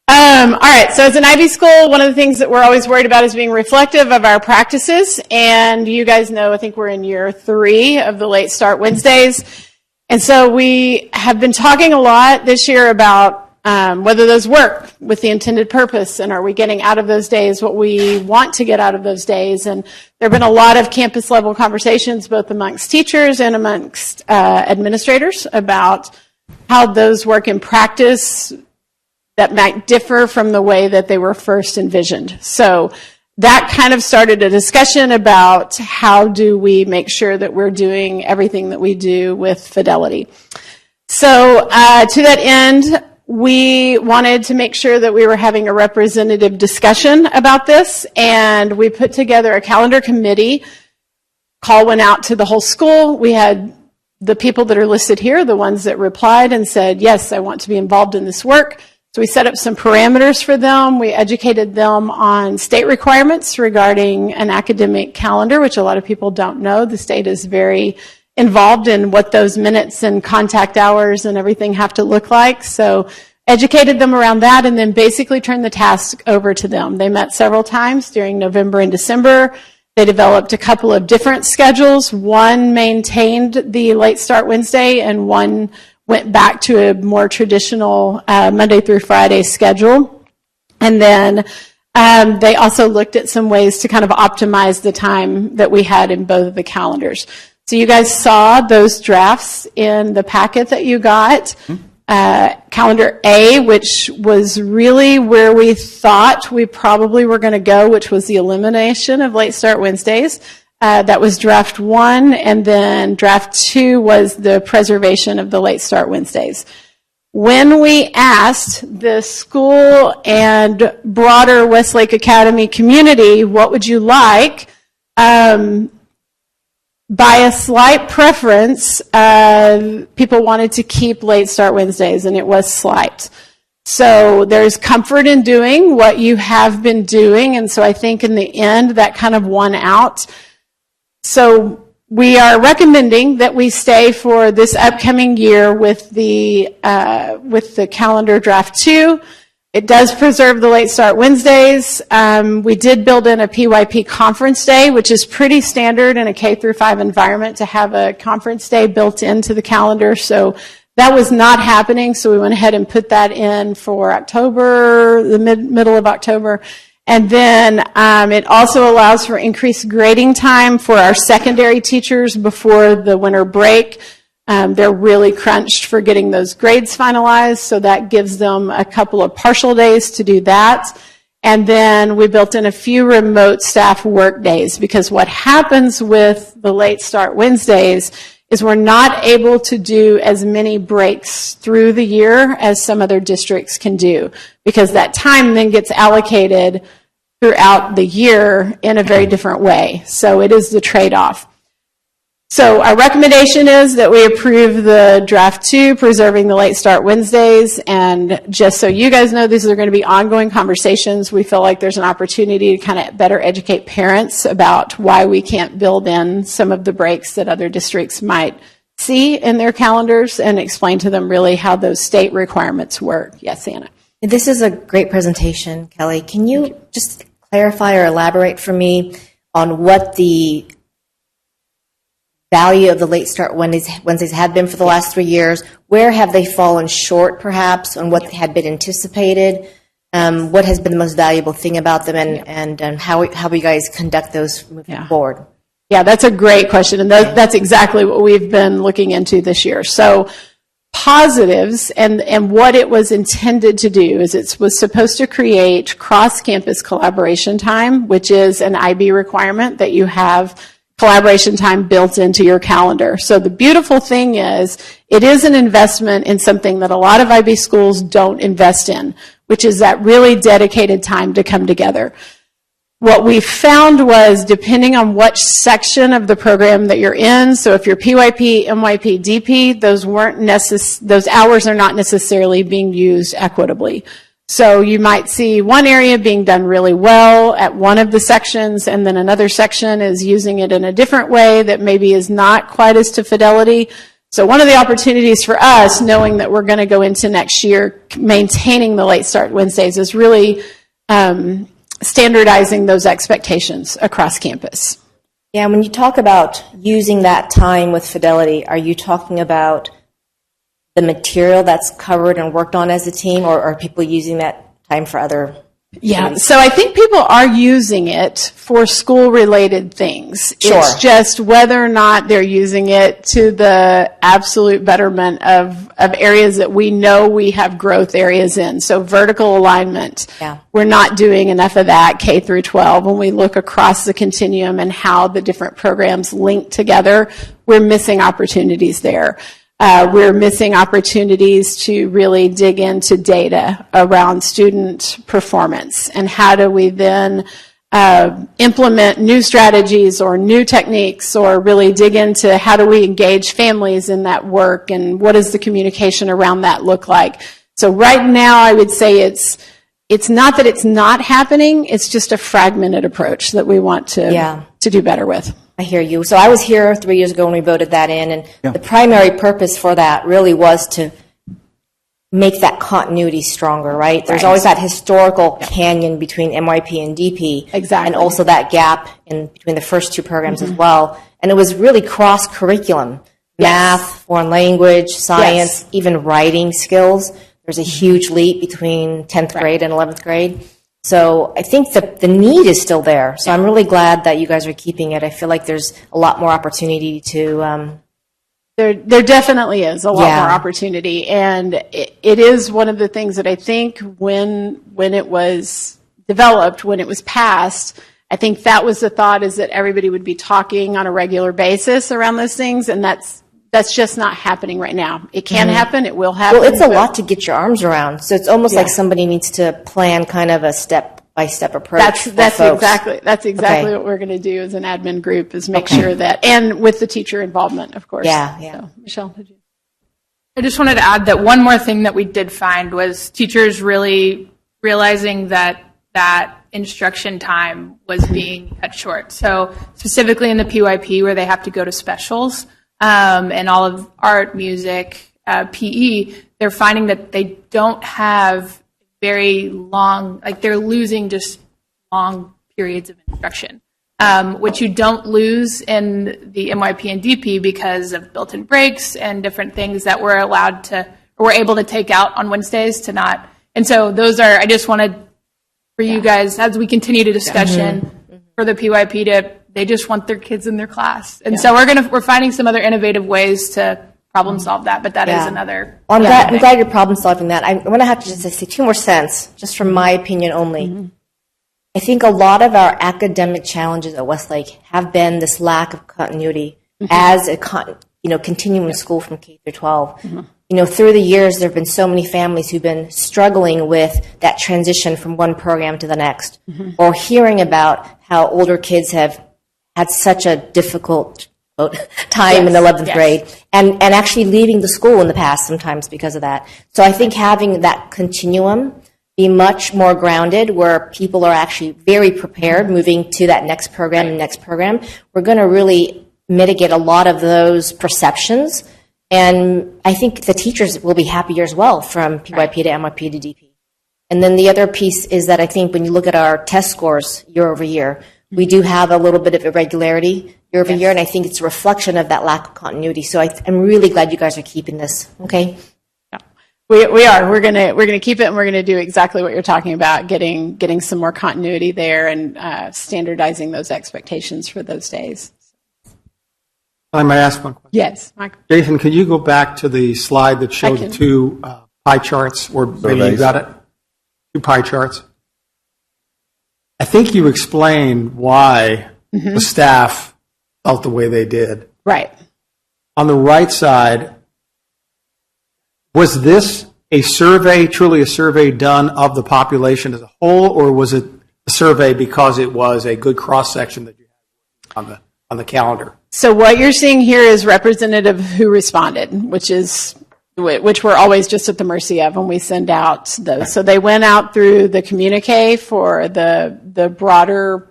[SPEAKER 3] all right, so as an IB school, one of the things that we're always worried about is being reflective of our practices. And you guys know, I think we're in year 3 of the Late Start Wednesdays. And so we have been talking a lot this year about whether those work with the intended purpose, and are we getting out of those days what we want to get out of those days. And there have been a lot of campus level conversations, both amongst teachers and amongst administrators, about how those work in practice that might differ from the way that they were first envisioned. So that kind of started a discussion about how do we make sure that we're doing everything that we do with fidelity. So to that end, we wanted to make sure that we were having a representative discussion about this, and we put together a calendar committee. Call went out to the whole school. We had the people that are listed here, the ones that replied and said, yes, I want to be involved in this work. So we set up some parameters for them. We educated them on state requirements regarding an academic calendar, which a lot of people don't know. The state is very involved in what those minutes and contact hours and everything have to look like. So educated them around that, and then basically turned the task over to them. They met several times during November and December. They developed a couple of different schedules. One maintained the Late Start Wednesday, and one went back to a more traditional Monday through Friday schedule. And then they also looked at some ways to kind of optimize the time that we had in both of the calendars. So you guys saw those drafts in the packet that you got. Calendar A, which was really where we thought we probably were going to go, which was the elimination of Late Start Wednesdays. That was draft 1, and then draft 2 was the preservation of the Late Start Wednesdays. When we asked the school and broader Westlake Academy community, what would you like? By a slight preference, people wanted to keep Late Start Wednesdays, and it was slight. So there's comfort in doing what you have been doing, and so I think in the end that kind of won out. So we are recommending that we stay for this upcoming year with the calendar draft 2. It does preserve the Late Start Wednesdays. We did build in a PYP conference day, which is pretty standard in a K-5 environment to have a conference day built into the calendar. So that was not happening. So we went ahead and put that in for October, the middle of October. And then it also allows for increased grading time for our secondary teachers before the winter break. They're really crunched for getting those grades finalized, so that gives them a couple of partial days to do that. And then we built in a few remote staff work days, because what happens with the Late Start Wednesdays is we're not able to do as many breaks through the year as some other districts can do, because that time then gets allocated throughout the year in a very different way. So it is the trade-off. So our recommendation is that we approve the draft 2, preserving the late start Wednesdays. And just so you guys know, these are going to be ongoing conversations. We feel like there's an opportunity to kind of better educate parents about why we can't build in some of the breaks that other districts might see in their calendars, and explain to them really how those state requirements work. Yes, Anna.
[SPEAKER 7] This is a great presentation, Kelly. Can you just clarify or elaborate for me on what the value of the late start Wednesdays have been for the last 3 years? Where have they fallen short, perhaps, on what had been anticipated? What has been the most valuable thing about them, and how you guys conduct those moving forward?
[SPEAKER 3] Yeah, that's a great question, and that's exactly what we've been looking into this year. So positives and what it was intended to do is it was supposed to create cross-campus collaboration time, which is an IB requirement that you have collaboration time built into your calendar. So the beautiful thing is it is an investment in something that a lot of IB schools don't invest in, which is that really dedicated time to come together. What we found was, depending on what section of the program that you're in, so if you're PYP, MYP, DP, those hours are not necessarily being used equitably. So you might see one area being done really well at one of the sections, and then another section is using it in a different way that maybe is not quite as to fidelity. So one of the opportunities for us, knowing that we're going to go into next year maintaining the late start Wednesdays, is really standardizing those expectations across campus.
[SPEAKER 7] Yeah, when you talk about using that time with fidelity, are you talking about the material that's covered and worked on as a team, or are people using that time for other?
[SPEAKER 3] Yeah, so I think people are using it for school-related things.
[SPEAKER 7] Sure.
[SPEAKER 3] It's just whether or not they're using it to the absolute betterment of areas that we know we have growth areas in. So vertical alignment, we're not doing enough of that K through 12. When we look across the continuum and how the different programs link together, we're missing opportunities there. We're missing opportunities to really dig into data around student performance, and how do we then implement new strategies or new techniques, or really dig into how do we engage families in that work, and what does the communication around that look like. So right now I would say it's not that it's not happening, it's just a fragmented approach that we want to do better with.
[SPEAKER 7] I hear you. So I was here 3 years ago when we voted that in, and the primary purpose for that really was to make that continuity stronger, right? There's always that historical canyon between MYP and DP.
[SPEAKER 3] Exactly.
[SPEAKER 7] And also that gap in between the first two programs as well. And it was really cross-curriculum. Math, foreign language, science, even writing skills. There's a huge leap between 10th grade and 11th grade. So I think that the need is still there. So I'm really glad that you guys are keeping it. I feel like there's a lot more opportunity to...
[SPEAKER 3] There definitely is a lot more opportunity. And it is one of the things that I think when it was developed, when it was passed, I think that was the thought, is that everybody would be talking on a regular basis around those things. And that's just not happening right now. It can happen. It will happen.
[SPEAKER 7] Well, it's a lot to get your arms around. So it's almost like somebody needs to plan kind of a step-by-step approach.
[SPEAKER 3] That's exactly what we're going to do as an admin group, is make sure that, and with the teacher involvement, of course. So, Michelle, did you?
[SPEAKER 9] I just wanted to add that one more thing that we did find was teachers really realizing that instruction time was being cut short. So specifically in the PYP, where they have to go to specials, and all of art, music, PE, they're finding that they don't have very long, like they're losing just long periods of instruction, which you don't lose in the MYP and DP because of built-in breaks and different things that we're able to take out on Wednesdays to not. And so those are, I just wanted for you guys, as we continue to discussion for the PYP, they just want their kids in their class. And so we're finding some other innovative ways to problem solve that, but that is another.
[SPEAKER 7] Well, I'm glad you're problem solving that. I'm going to have to just say 2 more cents, just from my opinion only. I think a lot of our academic challenges at Westlake have been this lack of continuity as a continuum school from K through 12. Through the years, there have been so many families who've been struggling with that transition from one program to the next, or hearing about how older kids have had such a difficult time in
[SPEAKER 9] Yes,
[SPEAKER 7] 11th
[SPEAKER 9] yes.
[SPEAKER 7] grade, and actually leaving the school in the past sometimes because of that. So I think having that continuum be much more grounded, where people are actually very prepared moving to that next program and next program, we're going to really mitigate a lot of those perceptions. And I think the teachers will be happier as well from PYP to MYP to DP. And then the other piece is that I think when you look at our test scores year over year, we do have a little bit of irregularity year over year, and I think it's a reflection of that lack of continuity. So I'm really glad you guys are keeping this, okay?
[SPEAKER 3] We are. We're gonna keep it, and we're gonna do exactly what you're talking about, getting some more continuity there and standardizing those expectations for those days.
[SPEAKER 8] I might ask one question.
[SPEAKER 3] Yes, Michael.
[SPEAKER 8] Jason, could you go back to the slide that showed the two pie charts, or maybe you got it? Two pie charts. I think you explained why the staff felt the way they did.
[SPEAKER 3] Right.
[SPEAKER 8] On the right side, was this a survey, truly a survey done of the population as a whole, or was it a survey because it was a good cross-section that you had on the calendar?
[SPEAKER 3] So what you're seeing here is representative of who responded, which we're always just at the mercy of when we send out those. So they went out through the communique for the broader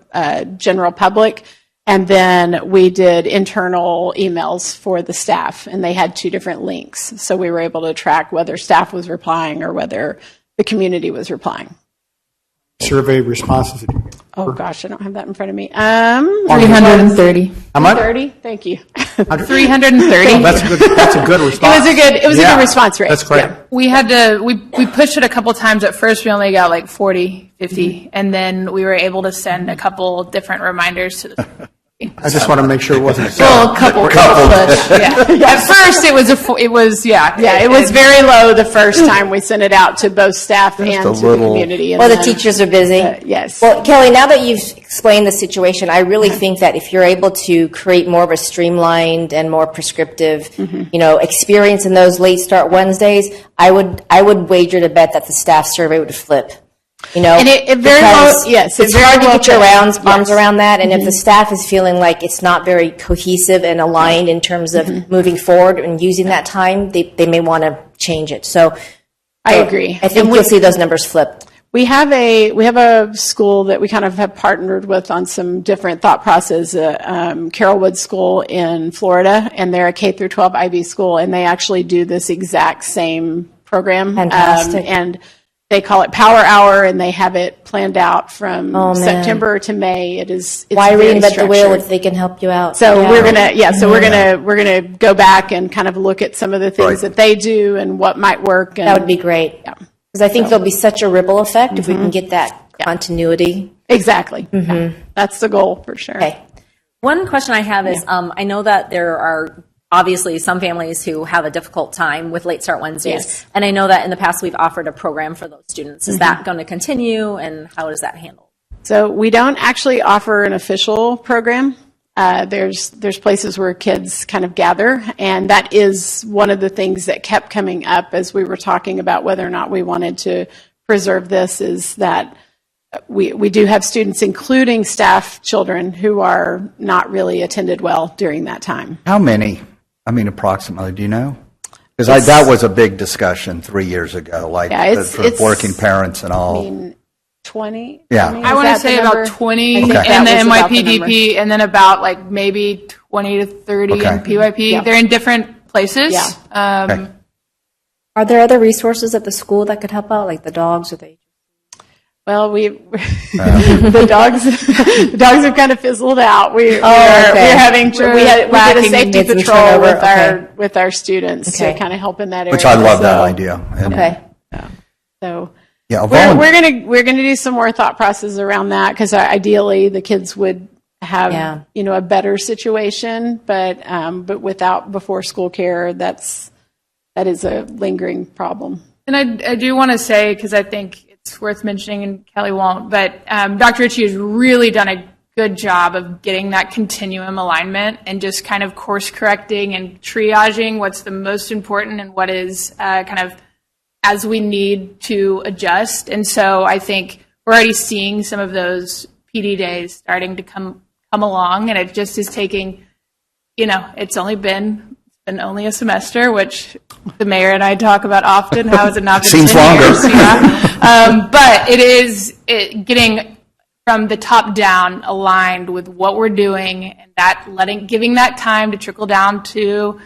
[SPEAKER 3] general public, and then we did internal emails for the staff, and they had two different links. So we were able to track whether staff was replying or whether the community was replying.
[SPEAKER 8] Survey responses did you get?
[SPEAKER 3] Oh gosh, I don't have that in front of me.
[SPEAKER 4] 330.
[SPEAKER 8] How much?
[SPEAKER 3] 330? Thank you.
[SPEAKER 15] 330.
[SPEAKER 8] Oh, that's a good response.
[SPEAKER 3] It was a good response rate.
[SPEAKER 8] That's great.
[SPEAKER 3] Yeah.
[SPEAKER 15] We had to, we pushed it a couple times. At first, we only got like 40, 50, and then we were able to send a couple different reminders to the.
[SPEAKER 8] I just want to make sure it wasn't.
[SPEAKER 15] Well, a couple. Yeah. At first, it was it was
[SPEAKER 3] very low the first time we sent it out to both staff and to the community.
[SPEAKER 7] Well, the teachers are busy.
[SPEAKER 3] Yes.
[SPEAKER 7] Well, Kelly, now that you've explained the situation, I really think that if you're able to create more of a streamlined and more prescriptive, experience in those late start Wednesdays, I would wager to bet that the staff survey would flip.
[SPEAKER 3] And it very well, yes,
[SPEAKER 7] it's hard to get your arms around that, and if the staff is feeling like it's not very cohesive and aligned in terms of moving forward and using that time, they may want to change it. So
[SPEAKER 3] I agree.
[SPEAKER 7] I think we'll see those numbers flip.
[SPEAKER 3] We have a school that we kind of have partnered with on some different thought process, Carrollwood School in Florida, and they're a K through 12 IB school, and they actually do this exact same program.
[SPEAKER 7] Fantastic.
[SPEAKER 3] And they call it Power Hour, and they have it planned out from September to May. It's
[SPEAKER 7] why
[SPEAKER 3] very
[SPEAKER 7] reinvent the wheel
[SPEAKER 3] structured.
[SPEAKER 7] if they can help you out?
[SPEAKER 3] So we're gonna go back and kind of look at some of the things that they do and what might work. And,
[SPEAKER 7] that would be great.
[SPEAKER 3] Yeah.
[SPEAKER 7] Because I think there'll be such a ribble effect if we can get that continuity.
[SPEAKER 3] Exactly. Yeah. That's the goal for sure.
[SPEAKER 7] Okay.
[SPEAKER 16] One question I have is, I know that there are obviously some families who have a difficult time with Late Start Wednesdays,
[SPEAKER 3] Yes.
[SPEAKER 16] and I know that in the past we've offered a program for those students. Is that going to continue, and how is that handled?
[SPEAKER 3] So we don't actually offer an official program. There's places where kids kind of gather, and that is one of the things that kept coming up as we were talking about whether or not we wanted to preserve this, is that we do have students, including staff children, who are not really attended well during that time.
[SPEAKER 1] How many? I mean, approximately, do you know? Because that was a big discussion 3 years ago, for working parents and all.
[SPEAKER 3] I mean, 20?
[SPEAKER 1] Yeah.
[SPEAKER 15] I want to say about 20 in the NYPDP, and then about maybe 20 to 30 in PYP.
[SPEAKER 3] Yeah.
[SPEAKER 15] They're in different places.
[SPEAKER 3] Yeah.
[SPEAKER 7] Are there other resources at the school that could help out, like the dogs or the...
[SPEAKER 3] Well, the dogs have kind of fizzled out. We did a safety patrol with our students to kind of help in that area.
[SPEAKER 1] Which I love that idea.
[SPEAKER 3] So
[SPEAKER 1] yeah,
[SPEAKER 3] we're gonna do some more thought process around that, because ideally the kids would have a better situation, but without before school care, that is a lingering problem.
[SPEAKER 15] And I do want to say, because I think it's worth mentioning, and Kelly won't, but Dr. Ritchie has really done a good job of getting that continuum alignment and just kind of course correcting and triaging what's the most important and what is kind of as we need to adjust. And so I think we're already seeing some of those PD days starting to come along, and it just is taking
[SPEAKER 9] it's been only a semester, which the mayor and I talk about often. How has it not been
[SPEAKER 1] Seems
[SPEAKER 9] 10
[SPEAKER 1] longer.
[SPEAKER 9] years? Yeah. But it is getting from the top down aligned with what we're doing, and giving that time to trickle down to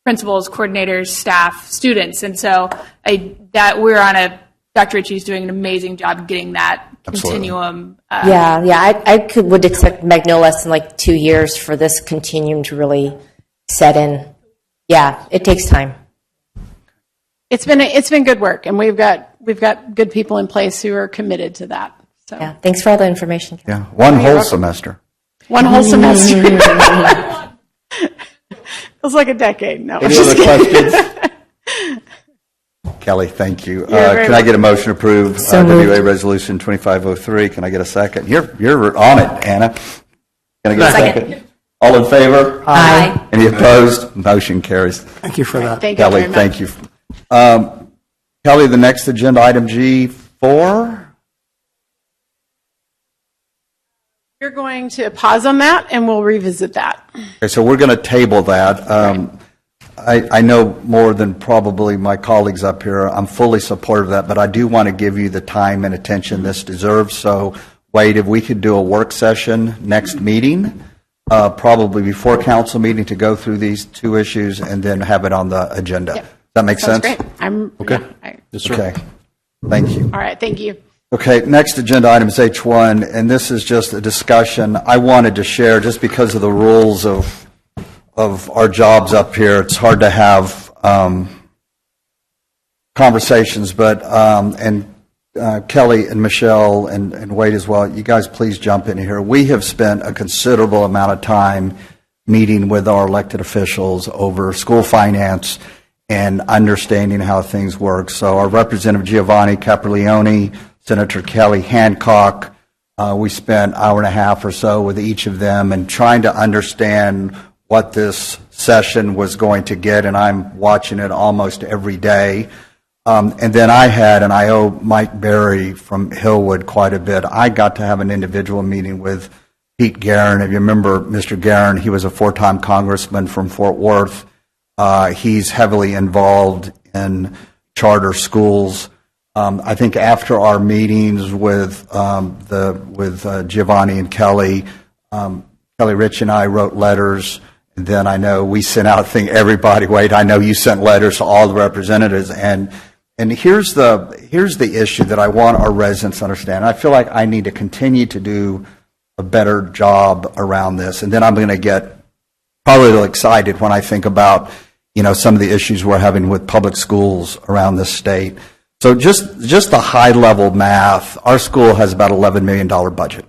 [SPEAKER 9] principals, coordinators, staff, students. And so Dr. Ritchie's doing an amazing job getting that continuum.
[SPEAKER 7] Would expect no less than like 2 years for this continuum to really set in. Yeah, it takes time.
[SPEAKER 3] It's been good work, and we've got good people in place who are committed to that. So
[SPEAKER 7] Yeah, thanks for all the information.
[SPEAKER 1] Yeah, one whole semester.
[SPEAKER 3] One whole semester. Feels like a decade. No.
[SPEAKER 2] Any other questions?
[SPEAKER 1] Kelly, thank you.
[SPEAKER 3] very
[SPEAKER 1] Can I get a motion to approve
[SPEAKER 7] So moved.
[SPEAKER 1] WA Resolution 2503? Can I get a second? You're on it, Anna. Can I get a second? All in favor?
[SPEAKER 7] Aye.
[SPEAKER 1] Any opposed? Motion carries.
[SPEAKER 8] Thank you for that.
[SPEAKER 3] Thank you
[SPEAKER 1] Kelly,
[SPEAKER 3] very much.
[SPEAKER 1] thank you. Kelly, the next agenda item, G4.
[SPEAKER 3] We're going to pause on that, and we'll revisit that.
[SPEAKER 1] Okay, so we're going to table that. I know more than probably my colleagues up here. I'm fully supportive of that, but I do want to give you the time and attention this deserves. So, Wade, if we could do a work session next meeting, probably before council meeting, to go through these two issues and then have it on the agenda.
[SPEAKER 3] Yep.
[SPEAKER 1] Does that make
[SPEAKER 3] Sounds
[SPEAKER 1] sense?
[SPEAKER 3] great.
[SPEAKER 1] Okay. Okay. Thank you.
[SPEAKER 3] All right, thank you.
[SPEAKER 1] Okay, next agenda item is H1, and this is just a discussion I wanted to share just because of the rules of our jobs up here. It's hard to have conversations, but Kelly and Michelle and Wade as well, you guys please jump in here. We have spent a considerable amount of time meeting with our elected officials over school finance and understanding how things work. So our Representative Giovanni Caprileone, Senator Kelly Hancock, we spent an hour and a half or so with each of them and trying to understand what this session was going to get, and I'm watching it almost every day. And then I owe Mike Berry from Hillwood quite a bit. I got to have an individual meeting with Pete Guerin. If you remember Mr. Guerin, he was a 4-time congressman from Fort Worth. He's heavily involved in charter schools. I think after our meetings with Giovanni and Kelly, Kelly Rich and I wrote letters, and then I know we sent out everybody. Wait, I know you sent letters to all the representatives, and here's the issue that I want our residents to understand. I feel like I need to continue to do a better job around this, and then I'm going to get probably a little excited when I think about some of the issues we're having with public schools around this state. So just the high-level math, our school has about $11 million budget,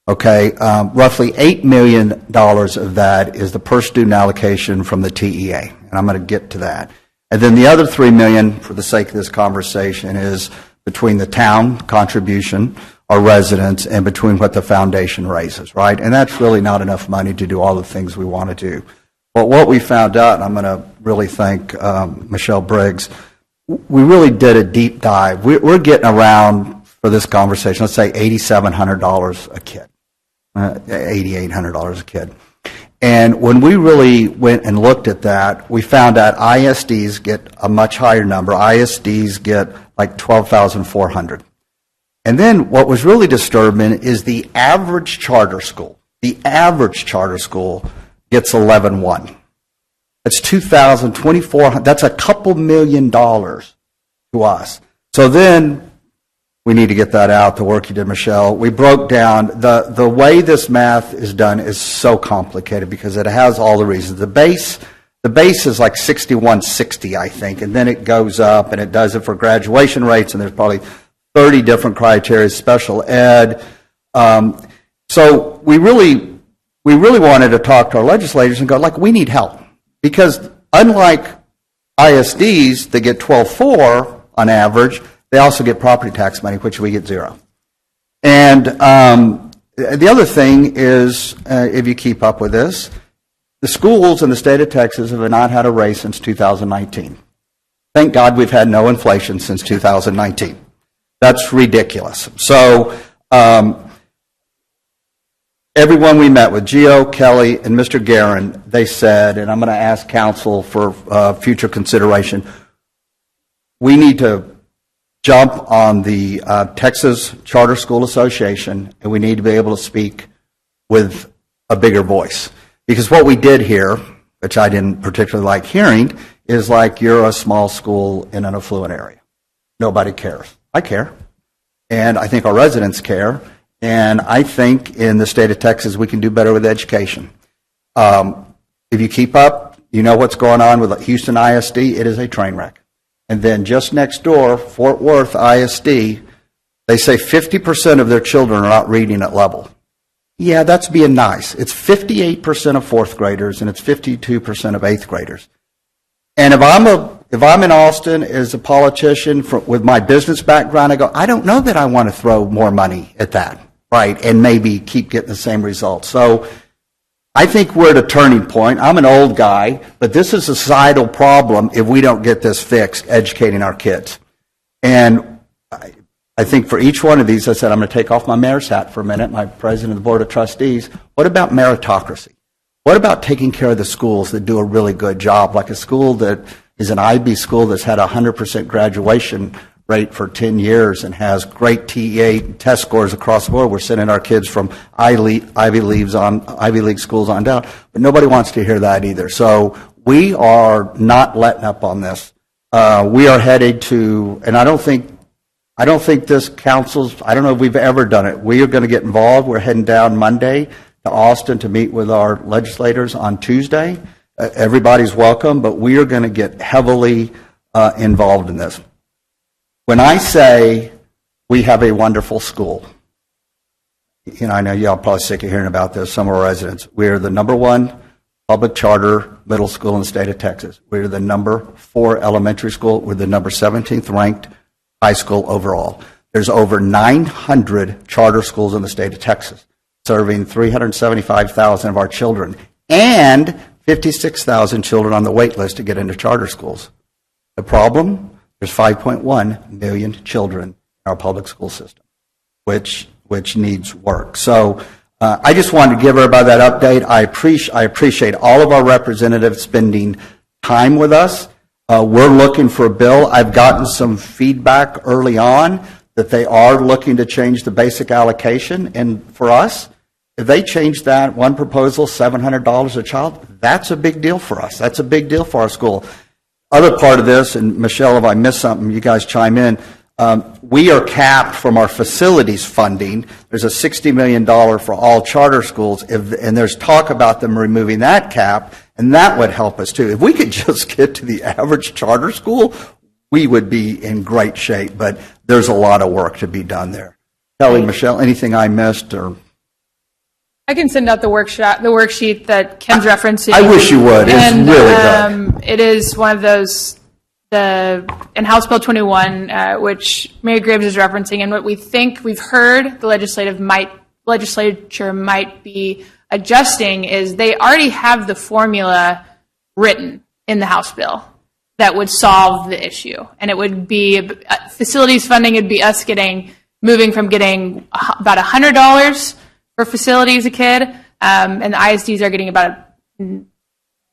[SPEAKER 1] okay? Roughly $8 million of that is the per-student allocation from the TEA, and I'm going to get to that. And then the other $3 million, for the sake of this conversation, is between the town contribution, our residents, and between what the foundation raises, right? And that's really not enough money to do all the things we want to do. But what we found out, and I'm going to really thank Michelle Briggs, we really did a deep dive. We're getting around, for this conversation, let's say $8,700 a kid, $8,800 a kid. And when we really went and looked at that, we found out ISDs get a much higher number. ISDs get like $12,400. And then what was really disturbing is the average charter school. The average charter school gets $11,100. That's $2,000, $2,400. That's a couple $2 million to us. So then we need to get that out, the work you did, Michelle. We broke down, the way this math is done is so complicated because it has all the reasons. The base is like 6160, I think, and then it goes up, and it does it for graduation rates, and there's probably 30 different criteria, special ed. So we really wanted to talk to our legislators and go, we need help. Because unlike ISDs that get $12,400 on average, they also get property tax money, which we get $0. And the other thing is, if you keep up with this, the schools in the state of Texas have not had a raise since 2019. Thank God we've had no inflation since 2019. That's ridiculous. So everyone we met with, Gio, Kelly, and Mr. Guerin, they said, and I'm going to ask council for future consideration, we need to jump on the Texas Charter School Association, and we need to be able to speak with a bigger voice. Because what we did here, which I didn't particularly like hearing, is like you're a small school in an affluent area. Nobody cares. I care. And I think our residents care. And I think in the state of Texas, we can do better with education. If you keep up, you know what's going on with Houston ISD. It is a train wreck. And then just next door, Fort Worth ISD, they say 50% of their children are not reading at level. Yeah, that's being nice. It's 58% of fourth graders and it's 52% of eighth graders. And if I'm in Austin as a politician with my business background, I go, I don't know that I want to throw more money at that, right? And maybe keep getting the same results. So I think we're at a turning point. I'm an old guy, but this is a societal problem if we don't get this fixed, educating our kids. And I think for each one of these, I said, I'm going to take off my mayor's hat for a minute, my president of the board of trustees. What about meritocracy? What about taking care of the schools that do a really good job, like a school that is an IB school that's had a 100% graduation rate for 10 years and has great TEA test scores across the board. We're sending our kids from Ivy League schools on down, but nobody wants to hear that either. So we are not letting up on this. We are headed to, and I don't think this council's, I don't know if we've ever done it. We are going to get involved. We're heading down Monday to Austin to meet with our legislators on Tuesday. Everybody's welcome, but we are going to get heavily involved in this. When I say we have a wonderful school, you know, I know y'all are probably sick of hearing about this, some of our residents. We're the #1 public charter middle school in the state of Texas. We're the #4 elementary school. We're the number 17th ranked high school overall. There's over 900 charter schools in the state of Texas, serving 375,000 of our children, and 56,000 children on the wait list to get into charter schools. The problem? There's 5.1 million children in our public school system, which needs work. So I just wanted to give everybody that update. I appreciate all of our representatives spending time with us. We're looking for a bill. I've gotten some feedback early on that they are looking to change the basic allocation. And for us, if they change that one proposal, $700 a child, that's a big deal for us. That's a big deal for our school. Other part of this, and Michelle, if I missed something, you guys chime in. We are capped from our facilities funding. There's a $60 million for all charter schools, and there's talk about them removing that cap, and that would help us too. If we could just get to the average charter school, we would be in great shape, but there's a lot of work to be done there. Kelly, Michelle, anything I missed? Or
[SPEAKER 9] I can send out the worksheet that Kim's referencing.
[SPEAKER 1] I wish you would. It's really good.
[SPEAKER 9] It is one of those, in House Bill 21, which Mary Graves is referencing, and what we think we've heard the legislature might be adjusting is they already have the formula written in the House bill that would solve the issue, and it would be facilities funding. It'd be us moving from getting about $100 for facilities a kid, and the ISDs are getting about, I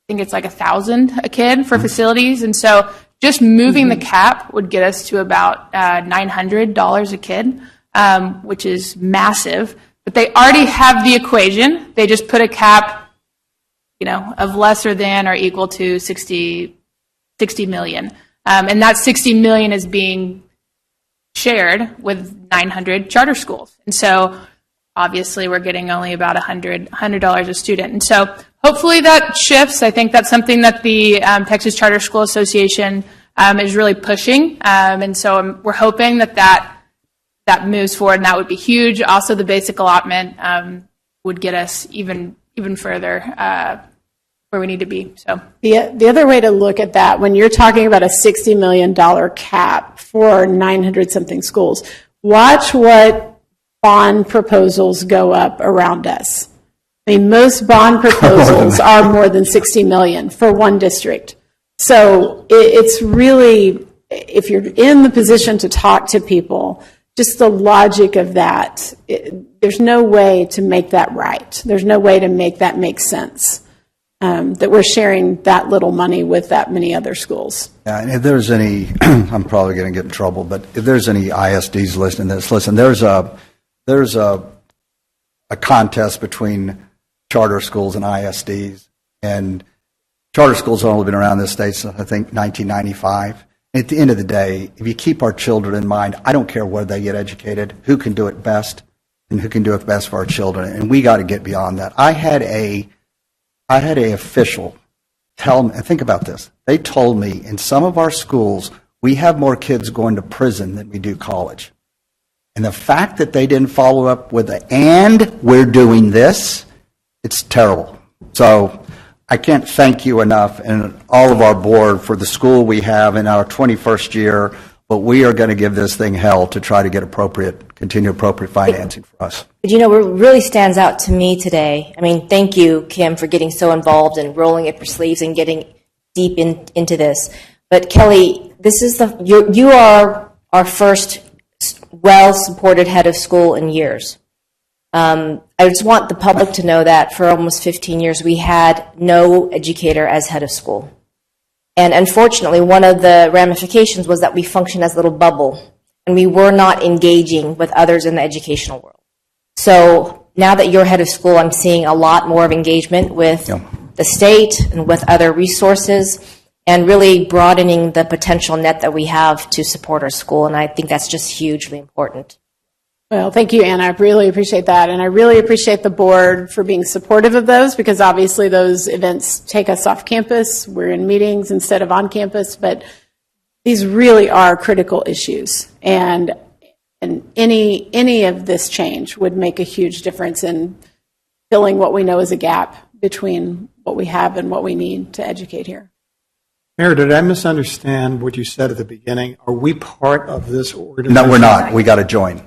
[SPEAKER 9] think it's like $1,000 a kid for facilities, and so just moving the cap would get us to about $900 a kid, which is massive. But they already have the equation. They just put a cap, of lesser than or equal to 60 million, and that 60 million is being shared with 900 charter schools, and so obviously we're getting only about $100 a student. And so hopefully that shifts. I think that's something that the Texas Charter School Association is really pushing. And so we're hoping that moves forward, and that would be huge. Also, the basic allotment would get us even further where we need to be. So
[SPEAKER 3] the other way to look at that, when you're talking about a $60 million cap for 900-something schools, watch what bond proposals go up around us. I mean, most bond proposals are more than 60 million for one district. So it's really, if you're in the position to talk to people, just the logic of that, there's no way to make that right. There's no way to make that make sense, that we're sharing that little money with that many other schools.
[SPEAKER 1] Yeah, and if there's any, I'm probably going to get in trouble, but if there's any ISDs listening to this, listen, there's a contest between charter schools and ISDs, and charter schools have only been around in this state since, I think, 1995. At the end of the day, if you keep our children in mind, I don't care where they get educated, who can do it best, and who can do it best for our children, and we got to get beyond that. I had a official tell me, think about this, they told me in some of our schools, we have more kids going to prison than we do college. And the fact that they didn't follow up with and we're doing this, it's terrible. So I can't thank you enough and all of our board for the school we have in our 21st year, but we are going to give this thing hell to try to get continue appropriate financing for us.
[SPEAKER 7] But what really stands out to me today, I mean, thank you, Kim, for getting so involved and rolling up your sleeves and getting deep into this. But Kelly, this is you are our first well-supported head of school in years. I just want the public to know that for almost 15 years, we had no educator as head of school. And unfortunately, one of the ramifications was that we functioned as a little bubble, and we were not engaging with others in the educational world. So now that you're head of school, I'm seeing a lot more of engagement with the state and with other resources, and really broadening the potential net that we have to support our school. And I think that's just hugely important.
[SPEAKER 3] Well, thank you, Anna. I really appreciate that. And I really appreciate the board for being supportive of those, because obviously those events take us off campus. We're in meetings instead of on campus, but these really are critical issues. And any of this change would make a huge difference in filling what we know is a gap between what we have and what we need to educate here.
[SPEAKER 8] Mayor, did I misunderstand what you said at the beginning? Are we part of this organization?
[SPEAKER 1] No, we're not. We got to join.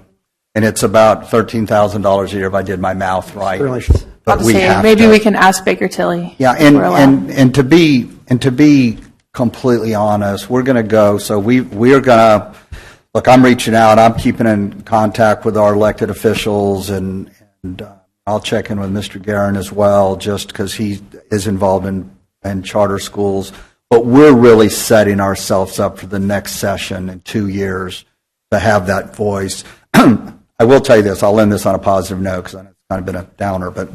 [SPEAKER 1] And it's about $13,000 a year if I did my math right. But we have
[SPEAKER 4] maybe
[SPEAKER 1] to.
[SPEAKER 4] we can ask Baker Tilly.
[SPEAKER 1] Yeah, and to be completely honest, we're going to go. So we are going to look. I'm reaching out. I'm keeping in contact with our elected officials, and I'll check in with Mr. Guerin as well, just because he is involved in charter schools. But we're really setting ourselves up for the next session in 2 years to have that voice. I will tell you this, I'll end this on a positive note because it's kind of been a downer, but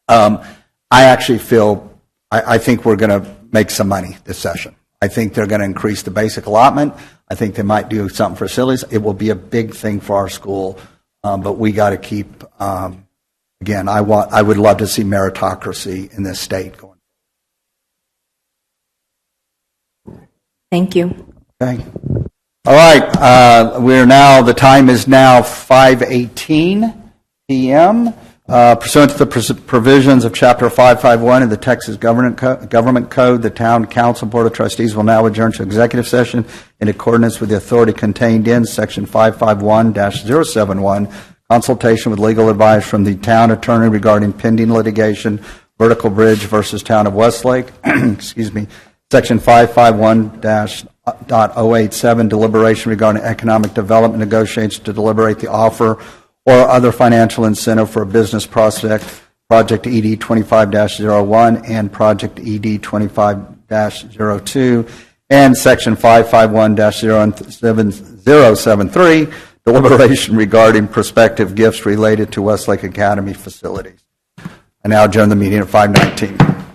[SPEAKER 1] I actually I think we're going to make some money this session. I think they're going to increase the basic allotment. I think they might do something for facilities. It will be a big thing for our school, but we got to keep, again, I would love to see meritocracy in this state going.
[SPEAKER 7] Thank you.
[SPEAKER 1] Okay. All right, the time is now 5:18 p.m. Pursuant to the provisions of Chapter 551 of the Texas Government Code, the Town Council Board of Trustees will now adjourn to executive session in accordance with the authority contained in Section 551-071, consultation with legal advice from the town attorney regarding pending litigation, Vertical Bridge versus Town of Westlake, excuse me, Section 551-087, deliberation regarding economic development negotiations to deliberate the offer or other financial incentive for a business project ED 25-01 and project ED 25-02, and Section 551-073, deliberation regarding prospective gifts related to Westlake Academy facilities. I now adjourn the meeting at 5:19.